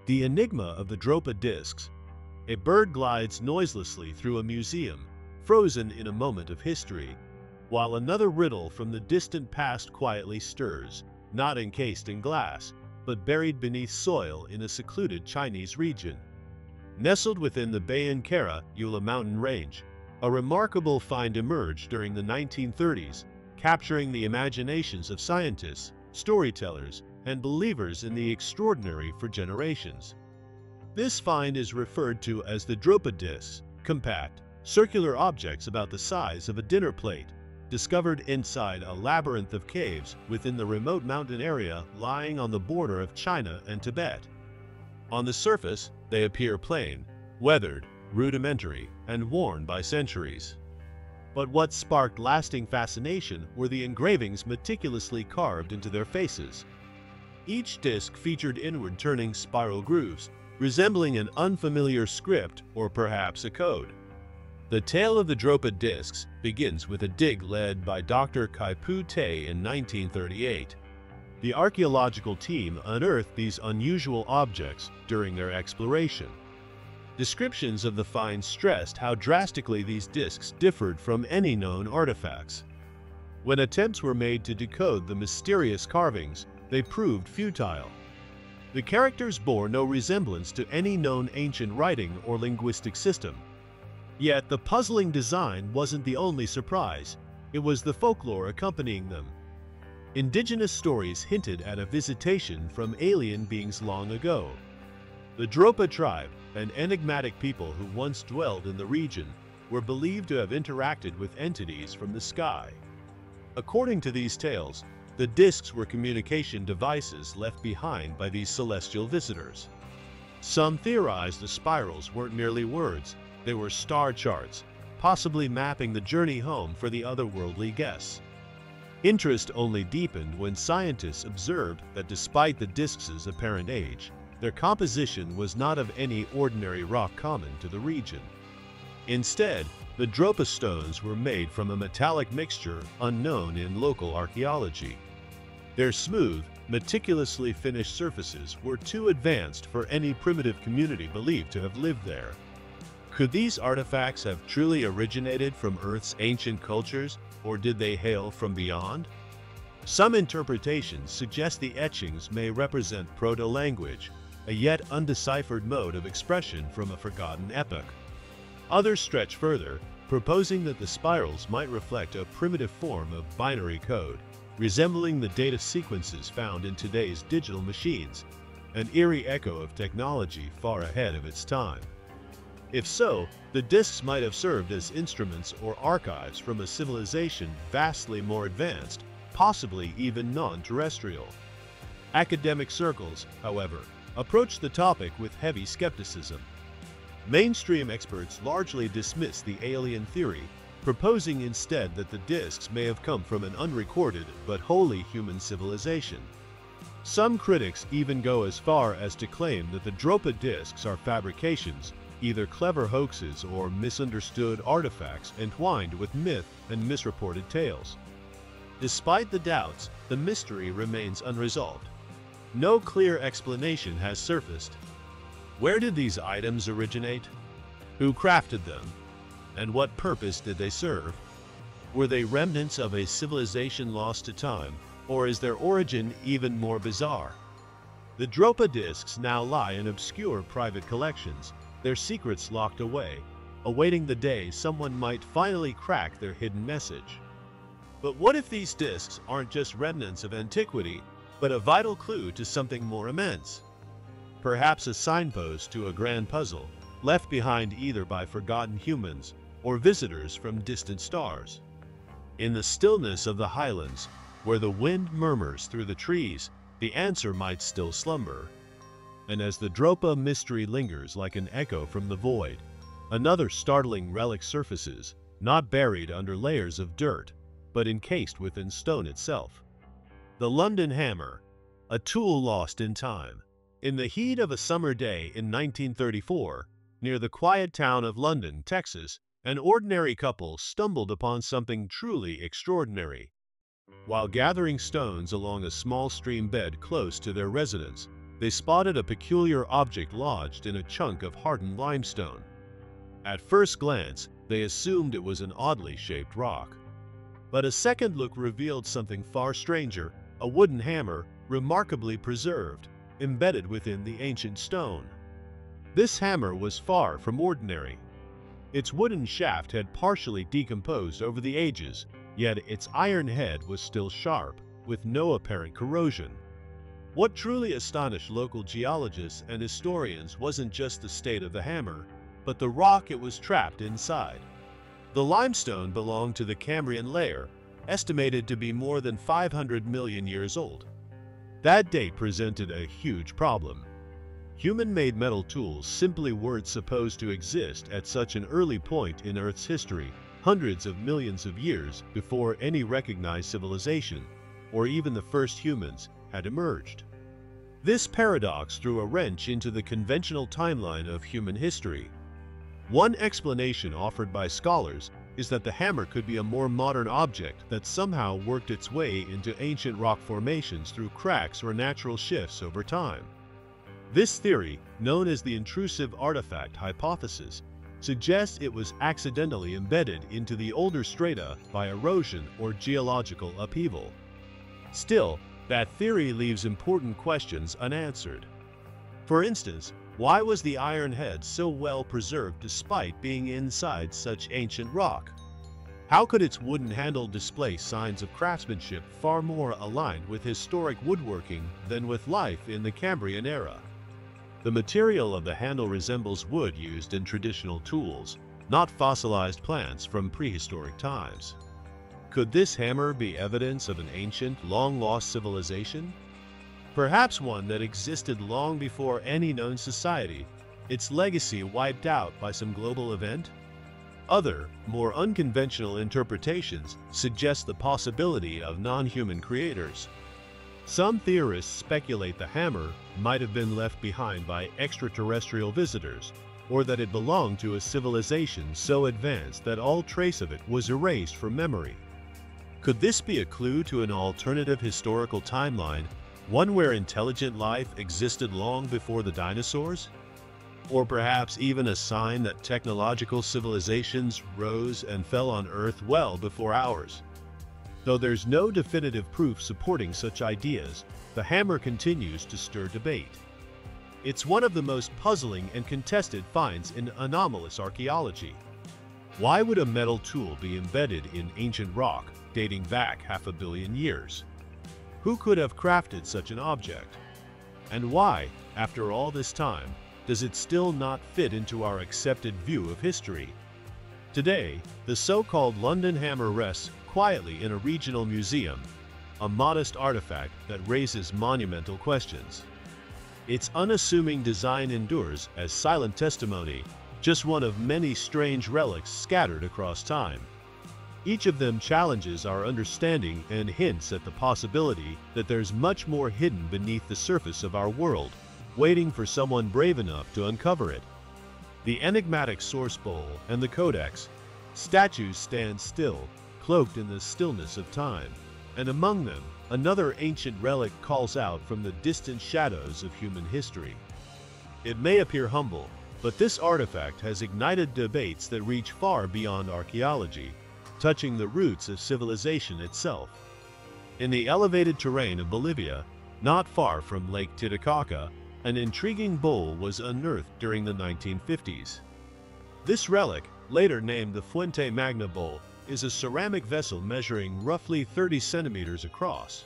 The enigma of the Dropa Discs. A bird glides noiselessly through a museum, frozen in a moment of history, while another riddle from the distant past quietly stirs, not encased in glass, but buried beneath soil in a secluded Chinese region. Nestled within the Bayan-Kara-Yula mountain range, a remarkable find emerged during the 1930s, capturing the imaginations of scientists, storytellers, and believers in the extraordinary for generations. This find is referred to as the Dropa Discs, compact, circular objects about the size of a dinner plate, discovered inside a labyrinth of caves within the remote mountain area lying on the border of China and Tibet. On the surface, they appear plain, weathered, rudimentary, and worn by centuries. But what sparked lasting fascination were the engravings meticulously carved into their faces. Each disc featured inward-turning spiral grooves, resembling an unfamiliar script or perhaps a code. The tale of the Dropa Discs begins with a dig led by Dr. Kai-Pu Tay in 1938. The archaeological team unearthed these unusual objects during their exploration. Descriptions of the find stressed how drastically these discs differed from any known artifacts. When attempts were made to decode the mysterious carvings, they proved futile. The characters bore no resemblance to any known ancient writing or linguistic system. Yet the puzzling design wasn't the only surprise, it was the folklore accompanying them. Indigenous stories hinted at a visitation from alien beings long ago. The Dropa tribe, an enigmatic people who once dwelled in the region, were believed to have interacted with entities from the sky. According to these tales, the discs were communication devices left behind by these celestial visitors. Some theorized the spirals weren't merely words, they were star charts, possibly mapping the journey home for the otherworldly guests. Interest only deepened when scientists observed that despite the discs' apparent age, their composition was not of any ordinary rock common to the region. Instead, the Dropa stones were made from a metallic mixture unknown in local archaeology. Their smooth, meticulously finished surfaces were too advanced for any primitive community believed to have lived there. Could these artifacts have truly originated from Earth's ancient cultures, or did they hail from beyond? Some interpretations suggest the etchings may represent proto-language, a yet undeciphered mode of expression from a forgotten epoch. Others stretch further, proposing that the spirals might reflect a primitive form of binary code, resembling the data sequences found in today's digital machines, an eerie echo of technology far ahead of its time. If so, the discs might have served as instruments or archives from a civilization vastly more advanced, possibly even non-terrestrial. Academic circles, however, approach the topic with heavy skepticism. Mainstream experts largely dismiss the alien theory, proposing instead that the discs may have come from an unrecorded but wholly human civilization. Some critics even go as far as to claim that the Dropa discs are fabrications, either clever hoaxes or misunderstood artifacts entwined with myth and misreported tales. Despite the doubts, the mystery remains unresolved. No clear explanation has surfaced. Where did these items originate? Who crafted them? And what purpose did they serve? Were they remnants of a civilization lost to time, or is their origin even more bizarre? The Dropa discs now lie in obscure private collections, their secrets locked away, awaiting the day someone might finally crack their hidden message. But what if these discs aren't just remnants of antiquity, but a vital clue to something more immense? Perhaps a signpost to a grand puzzle, left behind either by forgotten humans or visitors from distant stars. In the stillness of the highlands, where the wind murmurs through the trees, the answer might still slumber. And as the Dropa mystery lingers like an echo from the void, another startling relic surfaces, not buried under layers of dirt, but encased within stone itself. The London hammer, a tool lost in time. In the heat of a summer day in 1934, near the quiet town of London, Texas, an ordinary couple stumbled upon something truly extraordinary. While gathering stones along a small stream bed close to their residence, they spotted a peculiar object lodged in a chunk of hardened limestone. At first glance, they assumed it was an oddly shaped rock. But a second look revealed something far stranger, a wooden hammer, remarkably preserved, embedded within the ancient stone. This hammer was far from ordinary. Its wooden shaft had partially decomposed over the ages, yet its iron head was still sharp, with no apparent corrosion. What truly astonished local geologists and historians wasn't just the state of the hammer, but the rock it was trapped inside. The limestone belonged to the Cambrian layer, estimated to be more than 500 million years old. That date presented a huge problem. Human-made metal tools simply weren't supposed to exist at such an early point in Earth's history, hundreds of millions of years before any recognized civilization, or even the first humans, had emerged. This paradox threw a wrench into the conventional timeline of human history. One explanation offered by scholars is that the hammer could be a more modern object that somehow worked its way into ancient rock formations through cracks or natural shifts over time. This theory, known as the intrusive artifact hypothesis, suggests it was accidentally embedded into the older strata by erosion or geological upheaval. Still, that theory leaves important questions unanswered. For instance, why was the iron head so well preserved despite being inside such ancient rock? How could its wooden handle display signs of craftsmanship far more aligned with historic woodworking than with life in the Cambrian era? The material of the handle resembles wood used in traditional tools, not fossilized plants from prehistoric times. Could this hammer be evidence of an ancient, long-lost civilization? Perhaps one that existed long before any known society, its legacy wiped out by some global event? Other, more unconventional interpretations suggest the possibility of non-human creators. Some theorists speculate the hammer might have been left behind by extraterrestrial visitors, or that it belonged to a civilization so advanced that all trace of it was erased from memory. Could this be a clue to an alternative historical timeline, one where intelligent life existed long before the dinosaurs? Or perhaps even a sign that technological civilizations rose and fell on Earth well before ours? Though there's no definitive proof supporting such ideas, the hammer continues to stir debate. It's one of the most puzzling and contested finds in anomalous archaeology. Why would a metal tool be embedded in ancient rock dating back 500 million years? Who could have crafted such an object? And why, after all this time, does it still not fit into our accepted view of history? Today, the so-called London hammer rests quietly in a regional museum, a modest artifact that raises monumental questions. Its unassuming design endures as silent testimony, just one of many strange relics scattered across time. Each of them challenges our understanding and hints at the possibility that there's much more hidden beneath the surface of our world, waiting for someone brave enough to uncover it. The enigmatic source bowl and the codex, statues stand still, cloaked in the stillness of time, and among them, another ancient relic calls out from the distant shadows of human history. It may appear humble, but this artifact has ignited debates that reach far beyond archaeology, touching the roots of civilization itself. In the elevated terrain of Bolivia, not far from Lake Titicaca, an intriguing bowl was unearthed during the 1950s. This relic, later named the Fuente Magna Bowl, is a ceramic vessel measuring roughly 30 centimeters across.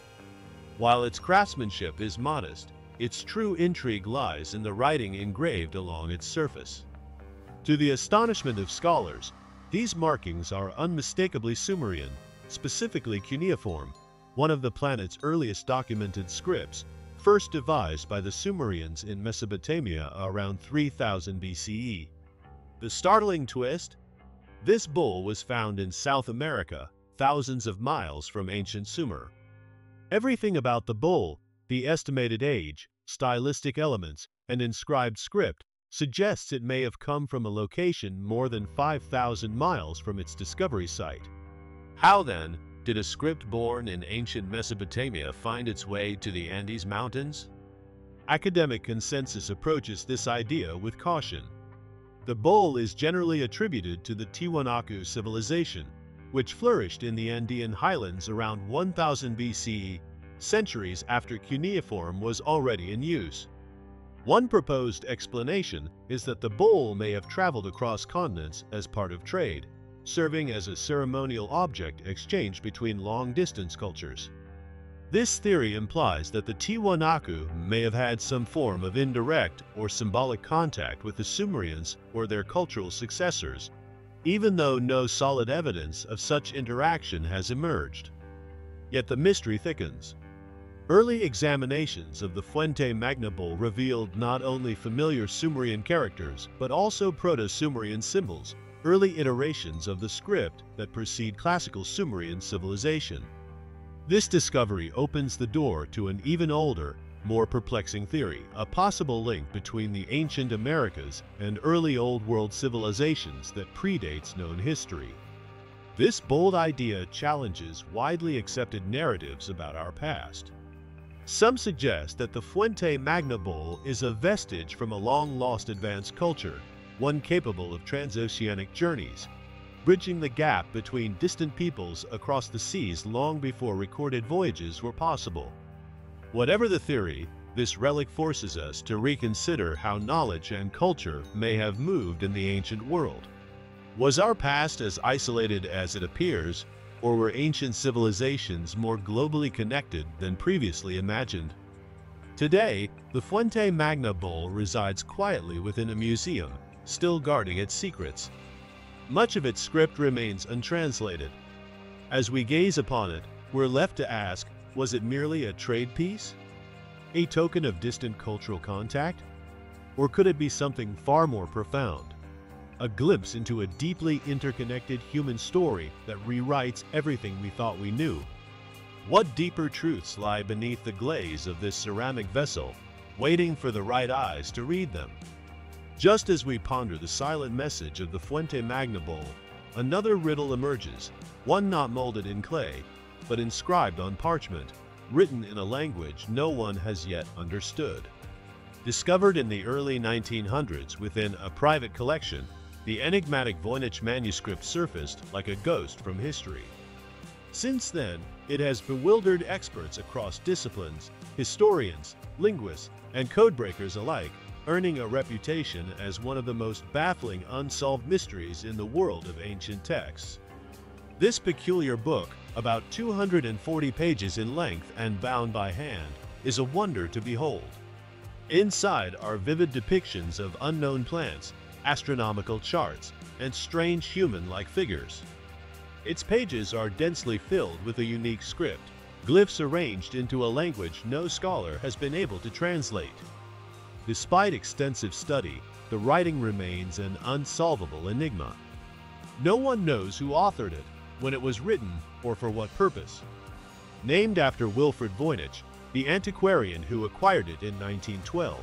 While its craftsmanship is modest, its true intrigue lies in the writing engraved along its surface. To the astonishment of scholars, these markings are unmistakably Sumerian, specifically cuneiform, one of the planet's earliest documented scripts, first devised by the Sumerians in Mesopotamia around 3000 BCE. The startling twist? This bowl was found in South America, thousands of miles from ancient Sumer. Everything about the bowl, the estimated age, stylistic elements, and inscribed script, suggests it may have come from a location more than 5,000 miles from its discovery site. How then did a script born in ancient Mesopotamia find its way to the Andes Mountains? Academic consensus approaches this idea with caution. The bowl is generally attributed to the Tiwanaku civilization, which flourished in the Andean highlands around 1000 BCE, centuries after cuneiform was already in use. One proposed explanation is that the bowl may have traveled across continents as part of trade, serving as a ceremonial object exchanged between long-distance cultures. This theory implies that the Tiwanaku may have had some form of indirect or symbolic contact with the Sumerians or their cultural successors, even though no solid evidence of such interaction has emerged. Yet the mystery thickens. Early examinations of the Fuente Magna bowl revealed not only familiar Sumerian characters but also Proto-Sumerian symbols, early iterations of the script that precede classical Sumerian civilization. This discovery opens the door to an even older, more perplexing theory, a possible link between the ancient Americas and early Old World civilizations that predates known history. This bold idea challenges widely accepted narratives about our past. Some suggest that the Fuente Magna bowl is a vestige from a long-lost advanced culture, one capable of transoceanic journeys, bridging the gap between distant peoples across the seas long before recorded voyages were possible. Whatever the theory, this relic forces us to reconsider how knowledge and culture may have moved in the ancient world. Was our past as isolated as it appears, or were ancient civilizations more globally connected than previously imagined? Today, the Fuente Magna bowl resides quietly within a museum, still guarding its secrets. Much of its script remains untranslated. As we gaze upon it, we're left to ask, was it merely a trade piece? A token of distant cultural contact? Or could it be something far more profound? A glimpse into a deeply interconnected human story that rewrites everything we thought we knew. What deeper truths lie beneath the glaze of this ceramic vessel, waiting for the right eyes to read them? Just as we ponder the silent message of the Fuente Magna bowl, another riddle emerges, one not molded in clay, but inscribed on parchment, written in a language no one has yet understood. Discovered in the early 1900s within a private collection, the enigmatic Voynich manuscript surfaced like a ghost from history. Since then, it has bewildered experts across disciplines, historians, linguists, and codebreakers alike, earning a reputation as one of the most baffling unsolved mysteries in the world of ancient texts. This peculiar book, about 240 pages in length and bound by hand, is a wonder to behold. Inside are vivid depictions of unknown plants, astronomical charts, and strange human-like figures. Its pages are densely filled with a unique script, glyphs arranged into a language no scholar has been able to translate. Despite extensive study, the writing remains an unsolvable enigma. No one knows who authored it, when it was written, or for what purpose. Named after Wilfrid Voynich, the antiquarian who acquired it in 1912,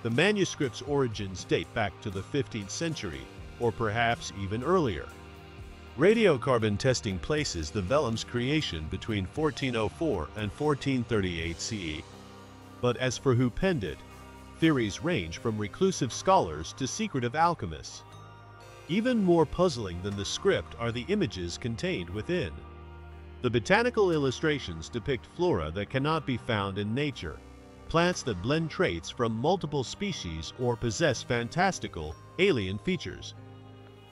the manuscript's origins date back to the 15th century, or perhaps even earlier. Radiocarbon testing places the vellum's creation between 1404 and 1438 CE. But as for who penned it, theories range from reclusive scholars to secretive alchemists. Even more puzzling than the script are the images contained within. The botanical illustrations depict flora that cannot be found in nature, plants that blend traits from multiple species or possess fantastical, alien features.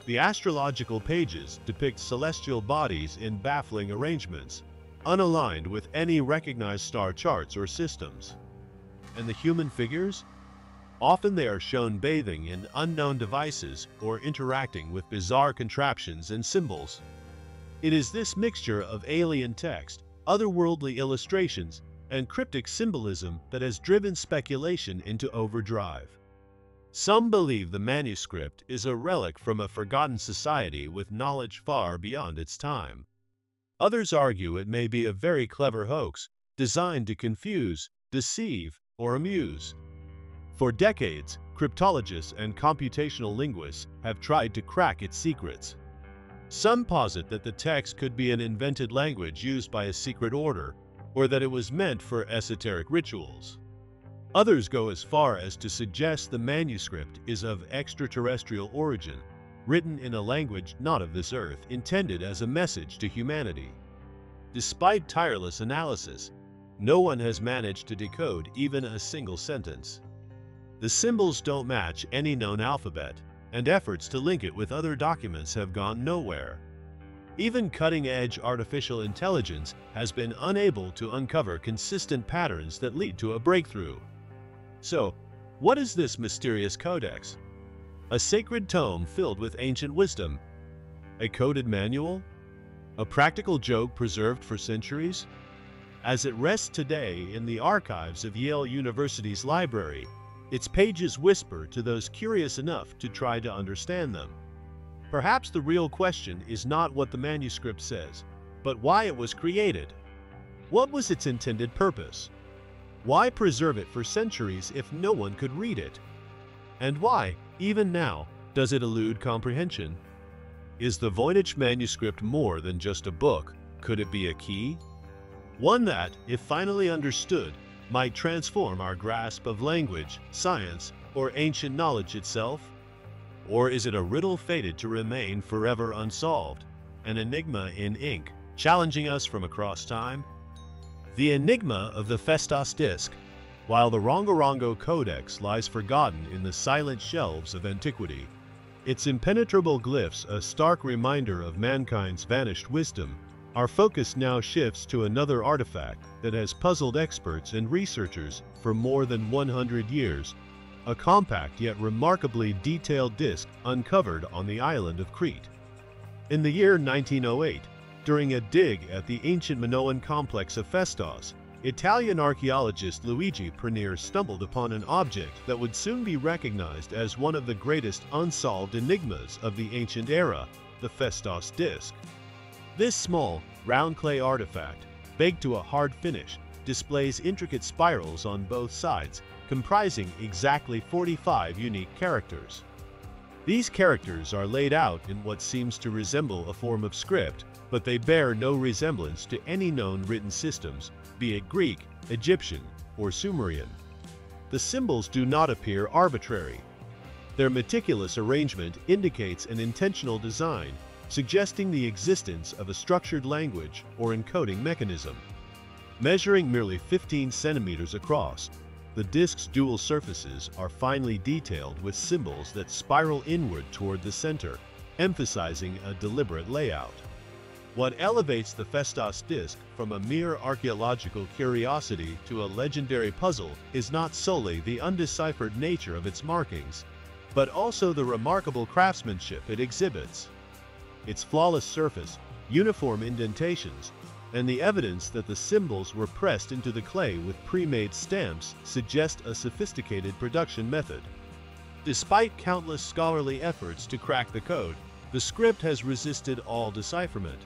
The astrological pages depict celestial bodies in baffling arrangements, unaligned with any recognized star charts or systems. And the human figures? Often they are shown bathing in unknown devices or interacting with bizarre contraptions and symbols. It is this mixture of alien text, otherworldly illustrations, and cryptic symbolism that has driven speculation into overdrive. Some believe the manuscript is a relic from a forgotten society with knowledge far beyond its time. Others argue it may be a very clever hoax, designed to confuse, deceive, or amuse. For decades, cryptologists and computational linguists have tried to crack its secrets. Some posit that the text could be an invented language used by a secret order, or that it was meant for esoteric rituals. Others go as far as to suggest the manuscript is of extraterrestrial origin, written in a language not of this earth, intended as a message to humanity. Despite tireless analysis, no one has managed to decode even a single sentence. The symbols don't match any known alphabet, and efforts to link it with other documents have gone nowhere. Even cutting-edge artificial intelligence has been unable to uncover consistent patterns that lead to a breakthrough. So, what is this mysterious codex? A sacred tome filled with ancient wisdom? A coded manual? A practical joke preserved for centuries? As it rests today in the archives of Yale University's library, its pages whisper to those curious enough to try to understand them. Perhaps the real question is not what the manuscript says, but why it was created. What was its intended purpose? Why preserve it for centuries if no one could read it? And why, even now, does it elude comprehension? Is the Voynich manuscript more than just a book? Could it be a key? One that, if finally understood, might transform our grasp of language, science, or ancient knowledge itself? Or is it a riddle fated to remain forever unsolved, an enigma in ink, challenging us from across time? The enigma of the Phaistos Disc. While the Rongorongo codex lies forgotten in the silent shelves of antiquity, its impenetrable glyphs a stark reminder of mankind's vanished wisdom, our focus now shifts to another artifact that has puzzled experts and researchers for more than 100 years, a compact yet remarkably detailed disc uncovered on the island of Crete. In the year 1908, during a dig at the ancient Minoan complex of Phaistos, Italian archaeologist Luigi Prunier stumbled upon an object that would soon be recognized as one of the greatest unsolved enigmas of the ancient era, the Phaistos Disc. This small, round clay artifact, baked to a hard finish, displays intricate spirals on both sides, comprising exactly 45 unique characters. These characters are laid out in what seems to resemble a form of script, but they bear no resemblance to any known written systems, be it Greek, Egyptian, or Sumerian. The symbols do not appear arbitrary. Their meticulous arrangement indicates an intentional design, suggesting the existence of a structured language or encoding mechanism. Measuring merely 15 centimeters across, the disc's dual surfaces are finely detailed with symbols that spiral inward toward the center, emphasizing a deliberate layout. What elevates the Phaistos Disc from a mere archaeological curiosity to a legendary puzzle is not solely the undeciphered nature of its markings, but also the remarkable craftsmanship it exhibits. Its flawless surface, uniform indentations, and the evidence that the symbols were pressed into the clay with pre-made stamps suggest a sophisticated production method. Despite countless scholarly efforts to crack the code, the script has resisted all decipherment.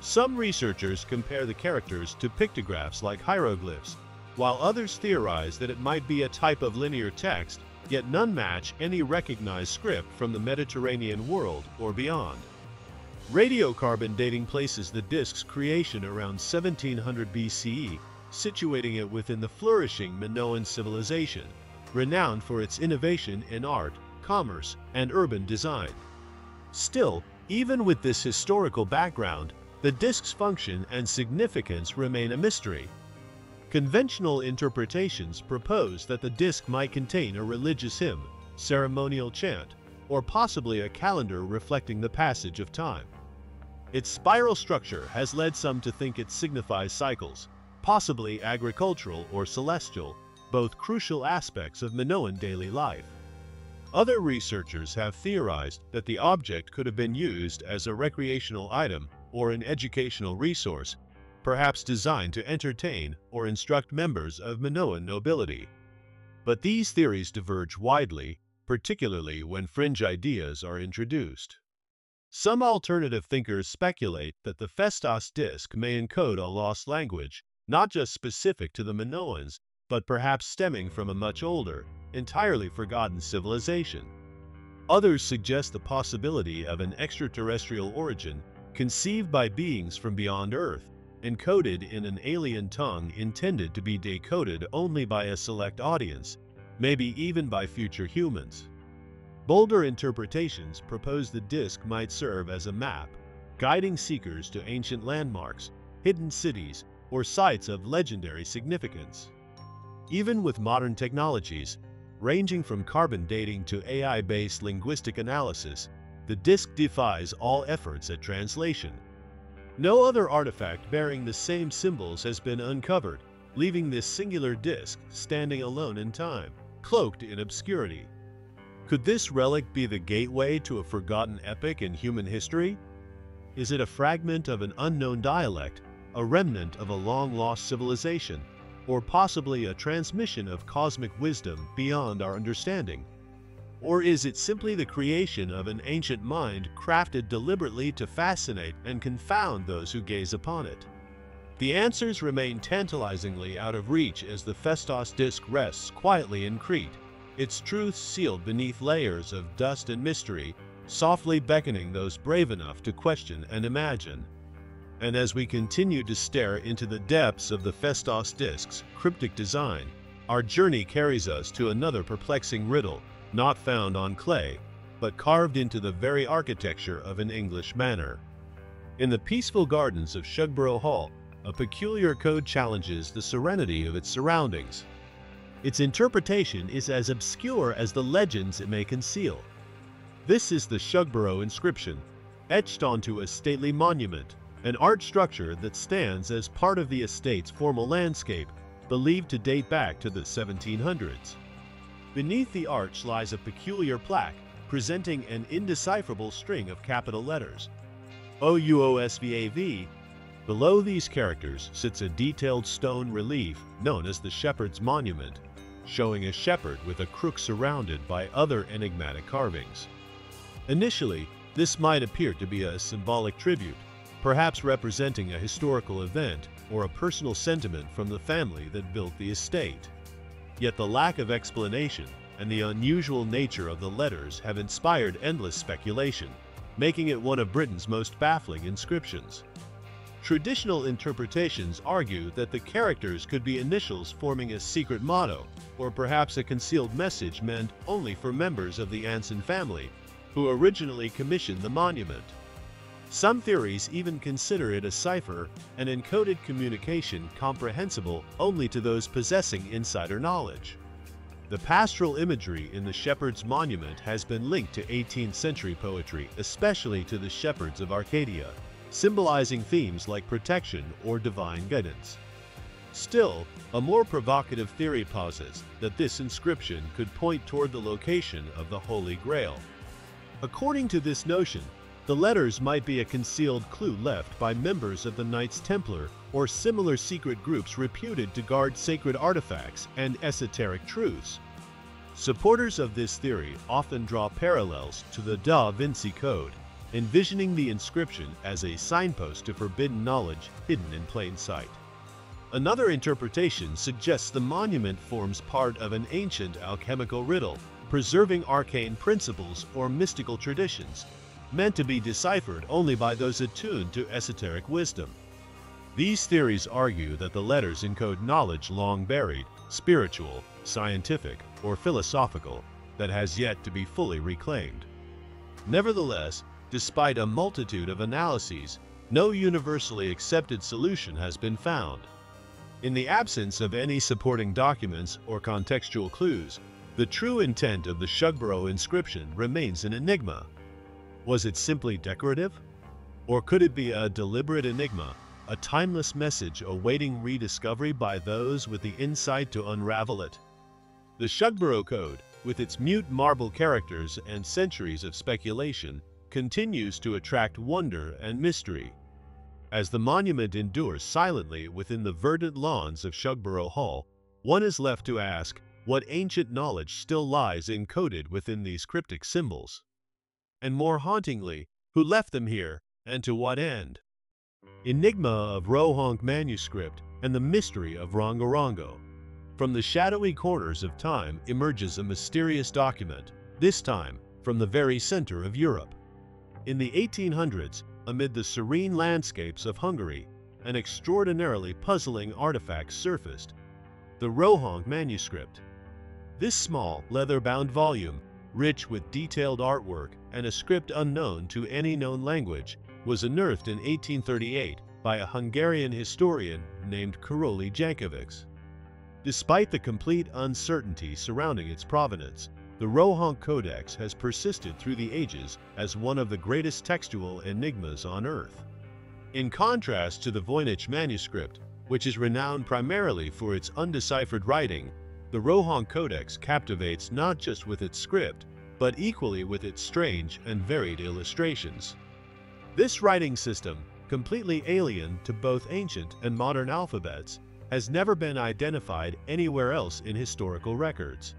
Some researchers compare the characters to pictographs like hieroglyphs, while others theorize that it might be a type of linear text, yet none match any recognized script from the Mediterranean world or beyond. Radiocarbon dating places the disc's creation around 1700 BCE, situating it within the flourishing Minoan civilization, renowned for its innovation in art, commerce, and urban design. Still, even with this historical background, the disc's function and significance remain a mystery. Conventional interpretations propose that the disc might contain a religious hymn, ceremonial chant, or possibly a calendar reflecting the passage of time. Its spiral structure has led some to think it signifies cycles, possibly agricultural or celestial, both crucial aspects of Minoan daily life. Other researchers have theorized that the object could have been used as a recreational item or an educational resource, perhaps designed to entertain or instruct members of Minoan nobility. But these theories diverge widely, particularly when fringe ideas are introduced. Some alternative thinkers speculate that the Phaistos Disc may encode a lost language, not just specific to the Minoans, but perhaps stemming from a much older, entirely forgotten civilization. Others suggest the possibility of an extraterrestrial origin, conceived by beings from beyond Earth, encoded in an alien tongue intended to be decoded only by a select audience, maybe even by future humans. Bolder interpretations propose the disc might serve as a map, guiding seekers to ancient landmarks, hidden cities, or sites of legendary significance. Even with modern technologies, ranging from carbon dating to AI-based linguistic analysis, the disc defies all efforts at translation. No other artifact bearing the same symbols has been uncovered, leaving this singular disc standing alone in time, cloaked in obscurity. Could this relic be the gateway to a forgotten epoch in human history? Is it a fragment of an unknown dialect, a remnant of a long-lost civilization, or possibly a transmission of cosmic wisdom beyond our understanding? Or is it simply the creation of an ancient mind crafted deliberately to fascinate and confound those who gaze upon it? The answers remain tantalizingly out of reach as the Phaistos Disc rests quietly in Crete, its truth sealed beneath layers of dust and mystery, softly beckoning those brave enough to question and imagine. And as we continue to stare into the depths of the Phaistos Disc's cryptic design, our journey carries us to another perplexing riddle, not found on clay, but carved into the very architecture of an English manor. In the peaceful gardens of Shugborough Hall, a peculiar code challenges the serenity of its surroundings. Its interpretation is as obscure as the legends it may conceal. This is the Shugborough inscription, etched onto a stately monument, an art structure that stands as part of the estate's formal landscape, believed to date back to the 1700s. Beneath the arch lies a peculiar plaque, presenting an indecipherable string of capital letters, OUOSVAV. Below these characters sits a detailed stone relief known as the Shepherd's Monument, showing a shepherd with a crook surrounded by other enigmatic carvings. Initially, this might appear to be a symbolic tribute, perhaps representing a historical event or a personal sentiment from the family that built the estate. Yet the lack of explanation and the unusual nature of the letters have inspired endless speculation, making it one of Britain's most baffling inscriptions. Traditional interpretations argue that the characters could be initials forming a secret motto, or perhaps a concealed message meant only for members of the Anson family, who originally commissioned the monument. Some theories even consider it a cipher, an encoded communication comprehensible only to those possessing insider knowledge. The pastoral imagery in the Shepherd's Monument has been linked to 18th century poetry, especially to the shepherds of Arcadia, symbolizing themes like protection or divine guidance. Still, a more provocative theory posits that this inscription could point toward the location of the Holy Grail. According to this notion, the letters might be a concealed clue left by members of the Knights Templar or similar secret groups reputed to guard sacred artifacts and esoteric truths. Supporters of this theory often draw parallels to the Da Vinci Code, envisioning the inscription as a signpost to forbidden knowledge hidden in plain sight. Another interpretation suggests the monument forms part of an ancient alchemical riddle, preserving arcane principles or mystical traditions, meant to be deciphered only by those attuned to esoteric wisdom. These theories argue that the letters encode knowledge long buried, spiritual, scientific, or philosophical, that has yet to be fully reclaimed. Nevertheless, despite a multitude of analyses, no universally accepted solution has been found. In the absence of any supporting documents or contextual clues, the true intent of the Shugborough inscription remains an enigma. Was it simply decorative? Or could it be a deliberate enigma, a timeless message awaiting rediscovery by those with the insight to unravel it? The Shugborough Code, with its mute marble characters and centuries of speculation, continues to attract wonder and mystery. As the monument endures silently within the verdant lawns of Shugborough Hall, one is left to ask what ancient knowledge still lies encoded within these cryptic symbols. And more hauntingly, who left them here, and to what end? Enigma of Rohonc Manuscript and the mystery of Rongorongo. From the shadowy corners of time emerges a mysterious document, this time from the very center of Europe. In the 1800s, amid the serene landscapes of Hungary, an extraordinarily puzzling artifact surfaced: the Rohonc Manuscript. This small, leather-bound volume, rich with detailed artwork and a script unknown to any known language, was unearthed in 1838 by a Hungarian historian named Karoly Jankovics. Despite the complete uncertainty surrounding its provenance, the Rohonc Codex has persisted through the ages as one of the greatest textual enigmas on Earth. In contrast to the Voynich manuscript, which is renowned primarily for its undeciphered writing, the Rohonc Codex captivates not just with its script, but equally with its strange and varied illustrations. This writing system, completely alien to both ancient and modern alphabets, has never been identified anywhere else in historical records.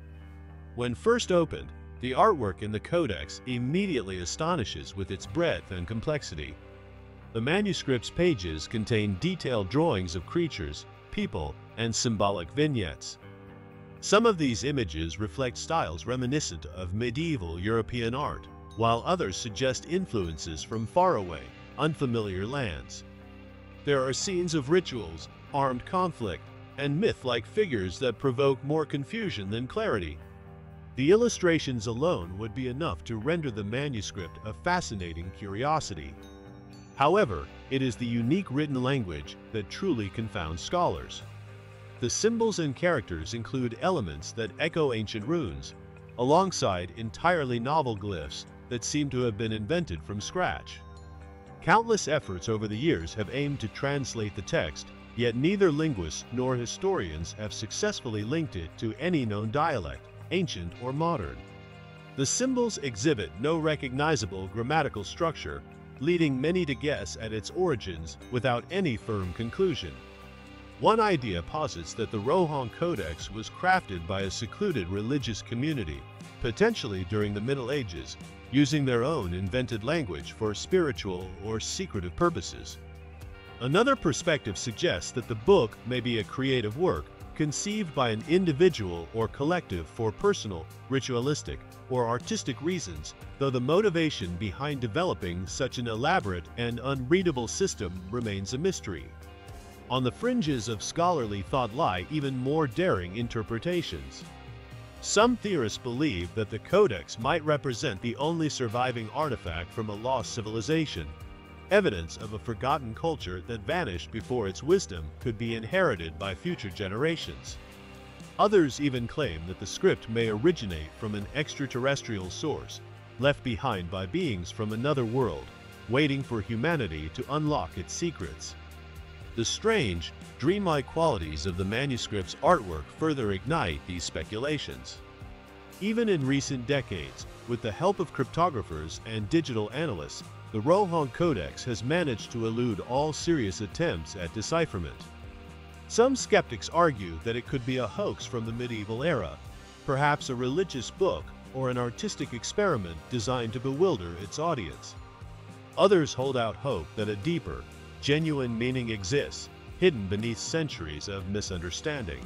When first opened, the artwork in the Codex immediately astonishes with its breadth and complexity. The manuscript's pages contain detailed drawings of creatures, people, and symbolic vignettes. Some of these images reflect styles reminiscent of medieval European art, while others suggest influences from faraway, unfamiliar lands. There are scenes of rituals, armed conflict, and myth-like figures that provoke more confusion than clarity. The illustrations alone would be enough to render the manuscript a fascinating curiosity. However, it is the unique written language that truly confounds scholars. The symbols and characters include elements that echo ancient runes, alongside entirely novel glyphs that seem to have been invented from scratch. Countless efforts over the years have aimed to translate the text, yet neither linguists nor historians have successfully linked it to any known dialect, ancient or modern. The symbols exhibit no recognizable grammatical structure, leading many to guess at its origins without any firm conclusion. One idea posits that the Rohonc Codex was crafted by a secluded religious community, potentially during the Middle Ages, using their own invented language for spiritual or secretive purposes. Another perspective suggests that the book may be a creative work, conceived by an individual or collective for personal, ritualistic, or artistic reasons, though the motivation behind developing such an elaborate and unreadable system remains a mystery. On the fringes of scholarly thought lie even more daring interpretations. Some theorists believe that the Codex might represent the only surviving artifact from a lost civilization, evidence of a forgotten culture that vanished before its wisdom could be inherited by future generations. Others even claim that the script may originate from an extraterrestrial source, left behind by beings from another world, waiting for humanity to unlock its secrets. The strange, dreamlike qualities of the manuscript's artwork further ignite these speculations. Even in recent decades, with the help of cryptographers and digital analysts, the Rohonc Codex has managed to elude all serious attempts at decipherment. Some skeptics argue that it could be a hoax from the medieval era, perhaps a religious book or an artistic experiment designed to bewilder its audience. Others hold out hope that a deeper, genuine meaning exists, hidden beneath centuries of misunderstanding.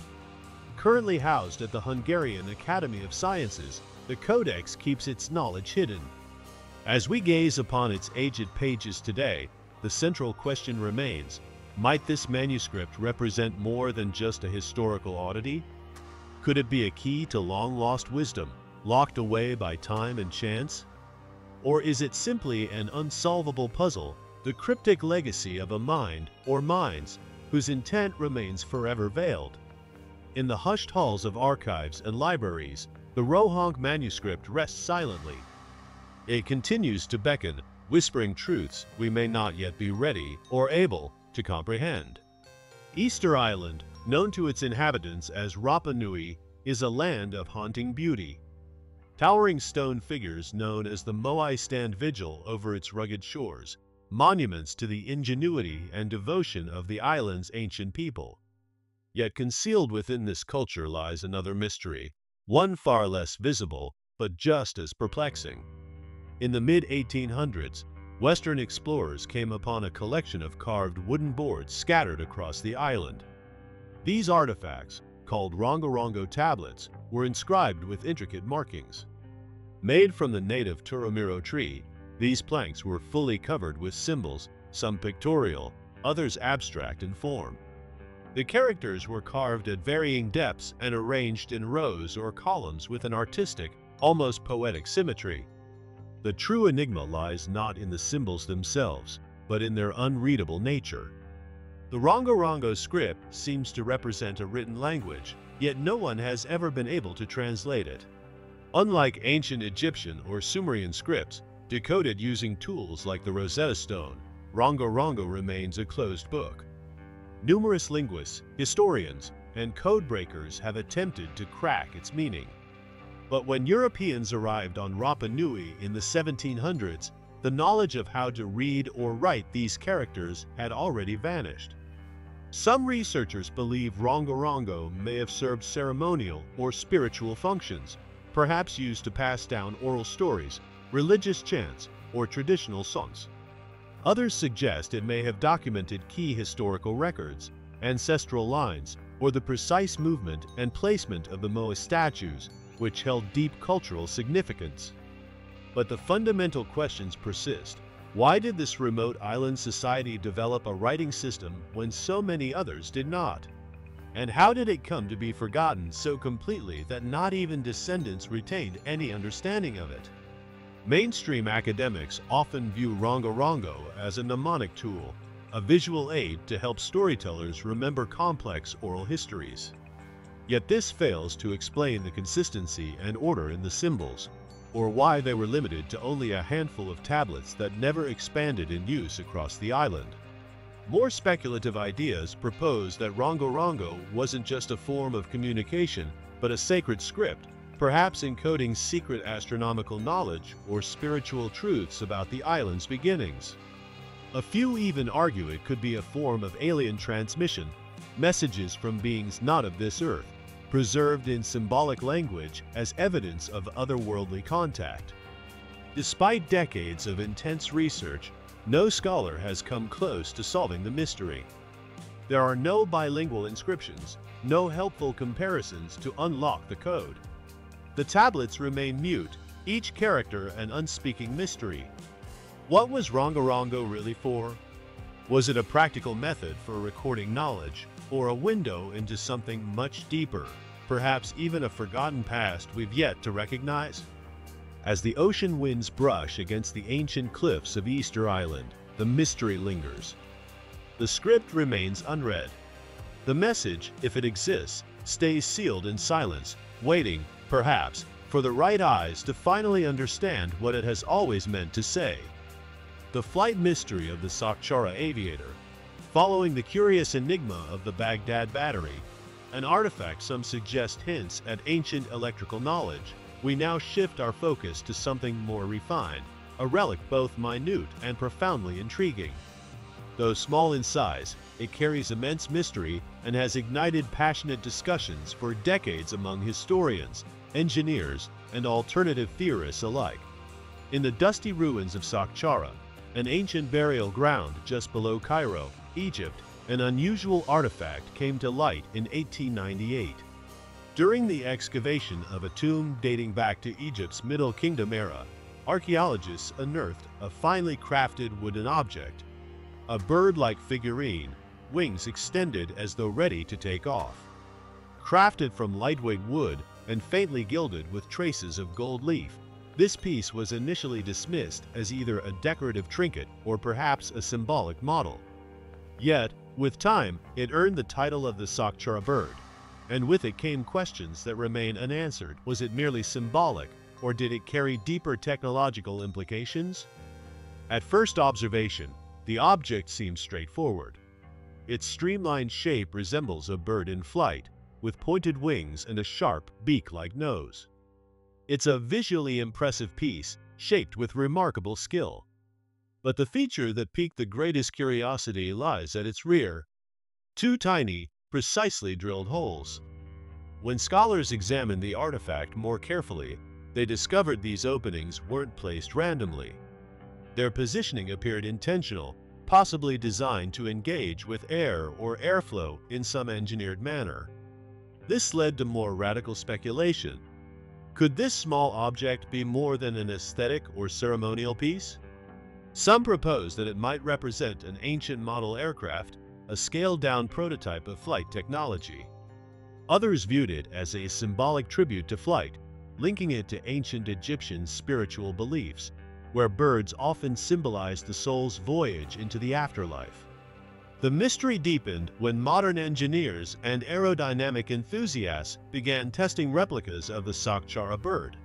Currently housed at the Hungarian Academy of Sciences, the Codex keeps its knowledge hidden. As we gaze upon its aged pages today, the central question remains: might this manuscript represent more than just a historical oddity? Could it be a key to long-lost wisdom, locked away by time and chance? Or is it simply an unsolvable puzzle, the cryptic legacy of a mind or minds whose intent remains forever veiled? In the hushed halls of archives and libraries, the Rohonc Manuscript rests silently. It continues to beckon, whispering truths we may not yet be ready or able to comprehend. Easter Island, known to its inhabitants as Rapa Nui, is a land of haunting beauty. Towering stone figures known as the Moai stand vigil over its rugged shores, monuments to the ingenuity and devotion of the island's ancient people. Yet concealed within this culture lies another mystery, one far less visible, but just as perplexing. In the mid-1800s, Western explorers came upon a collection of carved wooden boards scattered across the island. These artifacts, called Rongorongo tablets, were inscribed with intricate markings. Made from the native Turomiro tree, these planks were fully covered with symbols, some pictorial, others abstract in form. The characters were carved at varying depths and arranged in rows or columns with an artistic, almost poetic symmetry. The true enigma lies not in the symbols themselves, but in their unreadable nature. The Rongorongo script seems to represent a written language, yet no one has ever been able to translate it. Unlike ancient Egyptian or Sumerian scripts, decoded using tools like the Rosetta Stone, Rongorongo remains a closed book. Numerous linguists, historians, and codebreakers have attempted to crack its meaning. But when Europeans arrived on Rapa Nui in the 1700s, the knowledge of how to read or write these characters had already vanished. Some researchers believe Rongorongo may have served ceremonial or spiritual functions, perhaps used to pass down oral stories, religious chants, or traditional songs. Others suggest it may have documented key historical records, ancestral lines, or the precise movement and placement of the Moa statues, which held deep cultural significance. But the fundamental questions persist. Why did this remote island society develop a writing system when so many others did not? And how did it come to be forgotten so completely that not even descendants retained any understanding of it? Mainstream academics often view Rongorongo as a mnemonic tool, a visual aid to help storytellers remember complex oral histories. Yet this fails to explain the consistency and order in the symbols, or why they were limited to only a handful of tablets that never expanded in use across the island. More speculative ideas propose that Rongorongo wasn't just a form of communication, but a sacred script, perhaps encoding secret astronomical knowledge or spiritual truths about the island's beginnings. A few even argue it could be a form of alien transmission, messages from beings not of this earth, preserved in symbolic language as evidence of otherworldly contact. Despite decades of intense research, no scholar has come close to solving the mystery. There are no bilingual inscriptions, no helpful comparisons to unlock the code. The tablets remain mute, each character an unspeaking mystery. What was Rongorongo really for? Was it a practical method for recording knowledge, or a window into something much deeper, perhaps even a forgotten past we've yet to recognize? As the ocean winds brush against the ancient cliffs of Easter Island, the mystery lingers. The script remains unread. The message, if it exists, stays sealed in silence, waiting, perhaps, for the right eyes to finally understand what it has always meant to say. The flight mystery of the Saqqara Aviator. Following the curious enigma of the Baghdad Battery, an artifact some suggest hints at ancient electrical knowledge, we now shift our focus to something more refined, a relic both minute and profoundly intriguing. Though small in size, it carries immense mystery and has ignited passionate discussions for decades among historians, engineers, and alternative theorists alike. In the dusty ruins of Saqqara, an ancient burial ground just below Cairo, Egypt, an unusual artifact came to light in 1898. During the excavation of a tomb dating back to Egypt's Middle Kingdom era, archaeologists unearthed a finely crafted wooden object, a bird-like figurine, wings extended as though ready to take off. Crafted from lightweight wood and faintly gilded with traces of gold leaf, this piece was initially dismissed as either a decorative trinket or perhaps a symbolic model. Yet, with time, it earned the title of the Saqqara bird, and with it came questions that remain unanswered. Was it merely symbolic, or did it carry deeper technological implications? At first observation, the object seems straightforward. Its streamlined shape resembles a bird in flight, with pointed wings and a sharp, beak-like nose. It's a visually impressive piece, shaped with remarkable skill. But the feature that piqued the greatest curiosity lies at its rear. Two tiny, precisely drilled holes. When scholars examined the artifact more carefully, they discovered these openings weren't placed randomly. Their positioning appeared intentional, possibly designed to engage with air or airflow in some engineered manner. This led to more radical speculation. Could this small object be more than an aesthetic or ceremonial piece? Some propose that it might represent an ancient model aircraft, a scaled-down prototype of flight technology. Others viewed it as a symbolic tribute to flight, linking it to ancient Egyptian spiritual beliefs, where birds often symbolized the soul's voyage into the afterlife. The mystery deepened when modern engineers and aerodynamic enthusiasts began testing replicas of the Saqqara bird.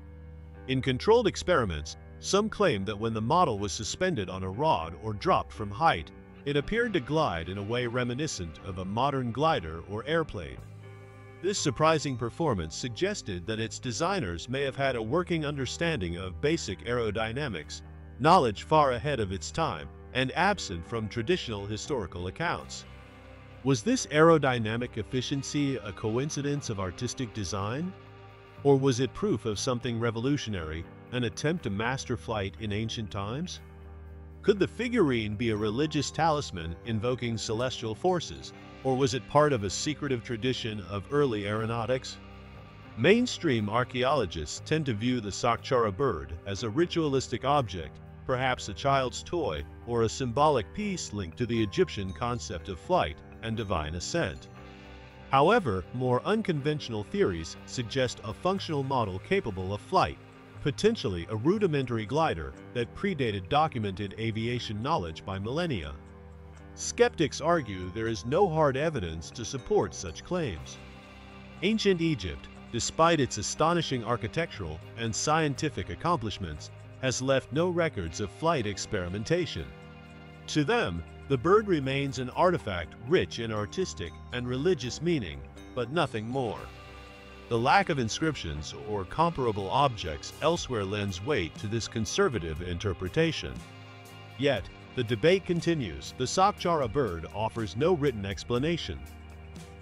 In controlled experiments, some claimed that when the model was suspended on a rod or dropped from height, it appeared to glide in a way reminiscent of a modern glider or airplane. This surprising performance suggested that its designers may have had a working understanding of basic aerodynamics, knowledge far ahead of its time and absent from traditional historical accounts. Was this aerodynamic efficiency a coincidence of artistic design? Or was it proof of something revolutionary, an attempt to master flight in ancient times? Could the figurine be a religious talisman invoking celestial forces, or was it part of a secretive tradition of early aeronautics? Mainstream archaeologists tend to view the Saqqara bird as a ritualistic object, perhaps a child's toy or a symbolic piece linked to the Egyptian concept of flight and divine ascent. However, more unconventional theories suggest a functional model capable of flight, potentially a rudimentary glider that predated documented aviation knowledge by millennia. Skeptics argue there is no hard evidence to support such claims. Ancient Egypt, despite its astonishing architectural and scientific accomplishments, has left no records of flight experimentation. To them, the bird remains an artifact rich in artistic and religious meaning, but nothing more. The lack of inscriptions or comparable objects elsewhere lends weight to this conservative interpretation. Yet, the debate continues. The Saqqara bird offers no written explanation.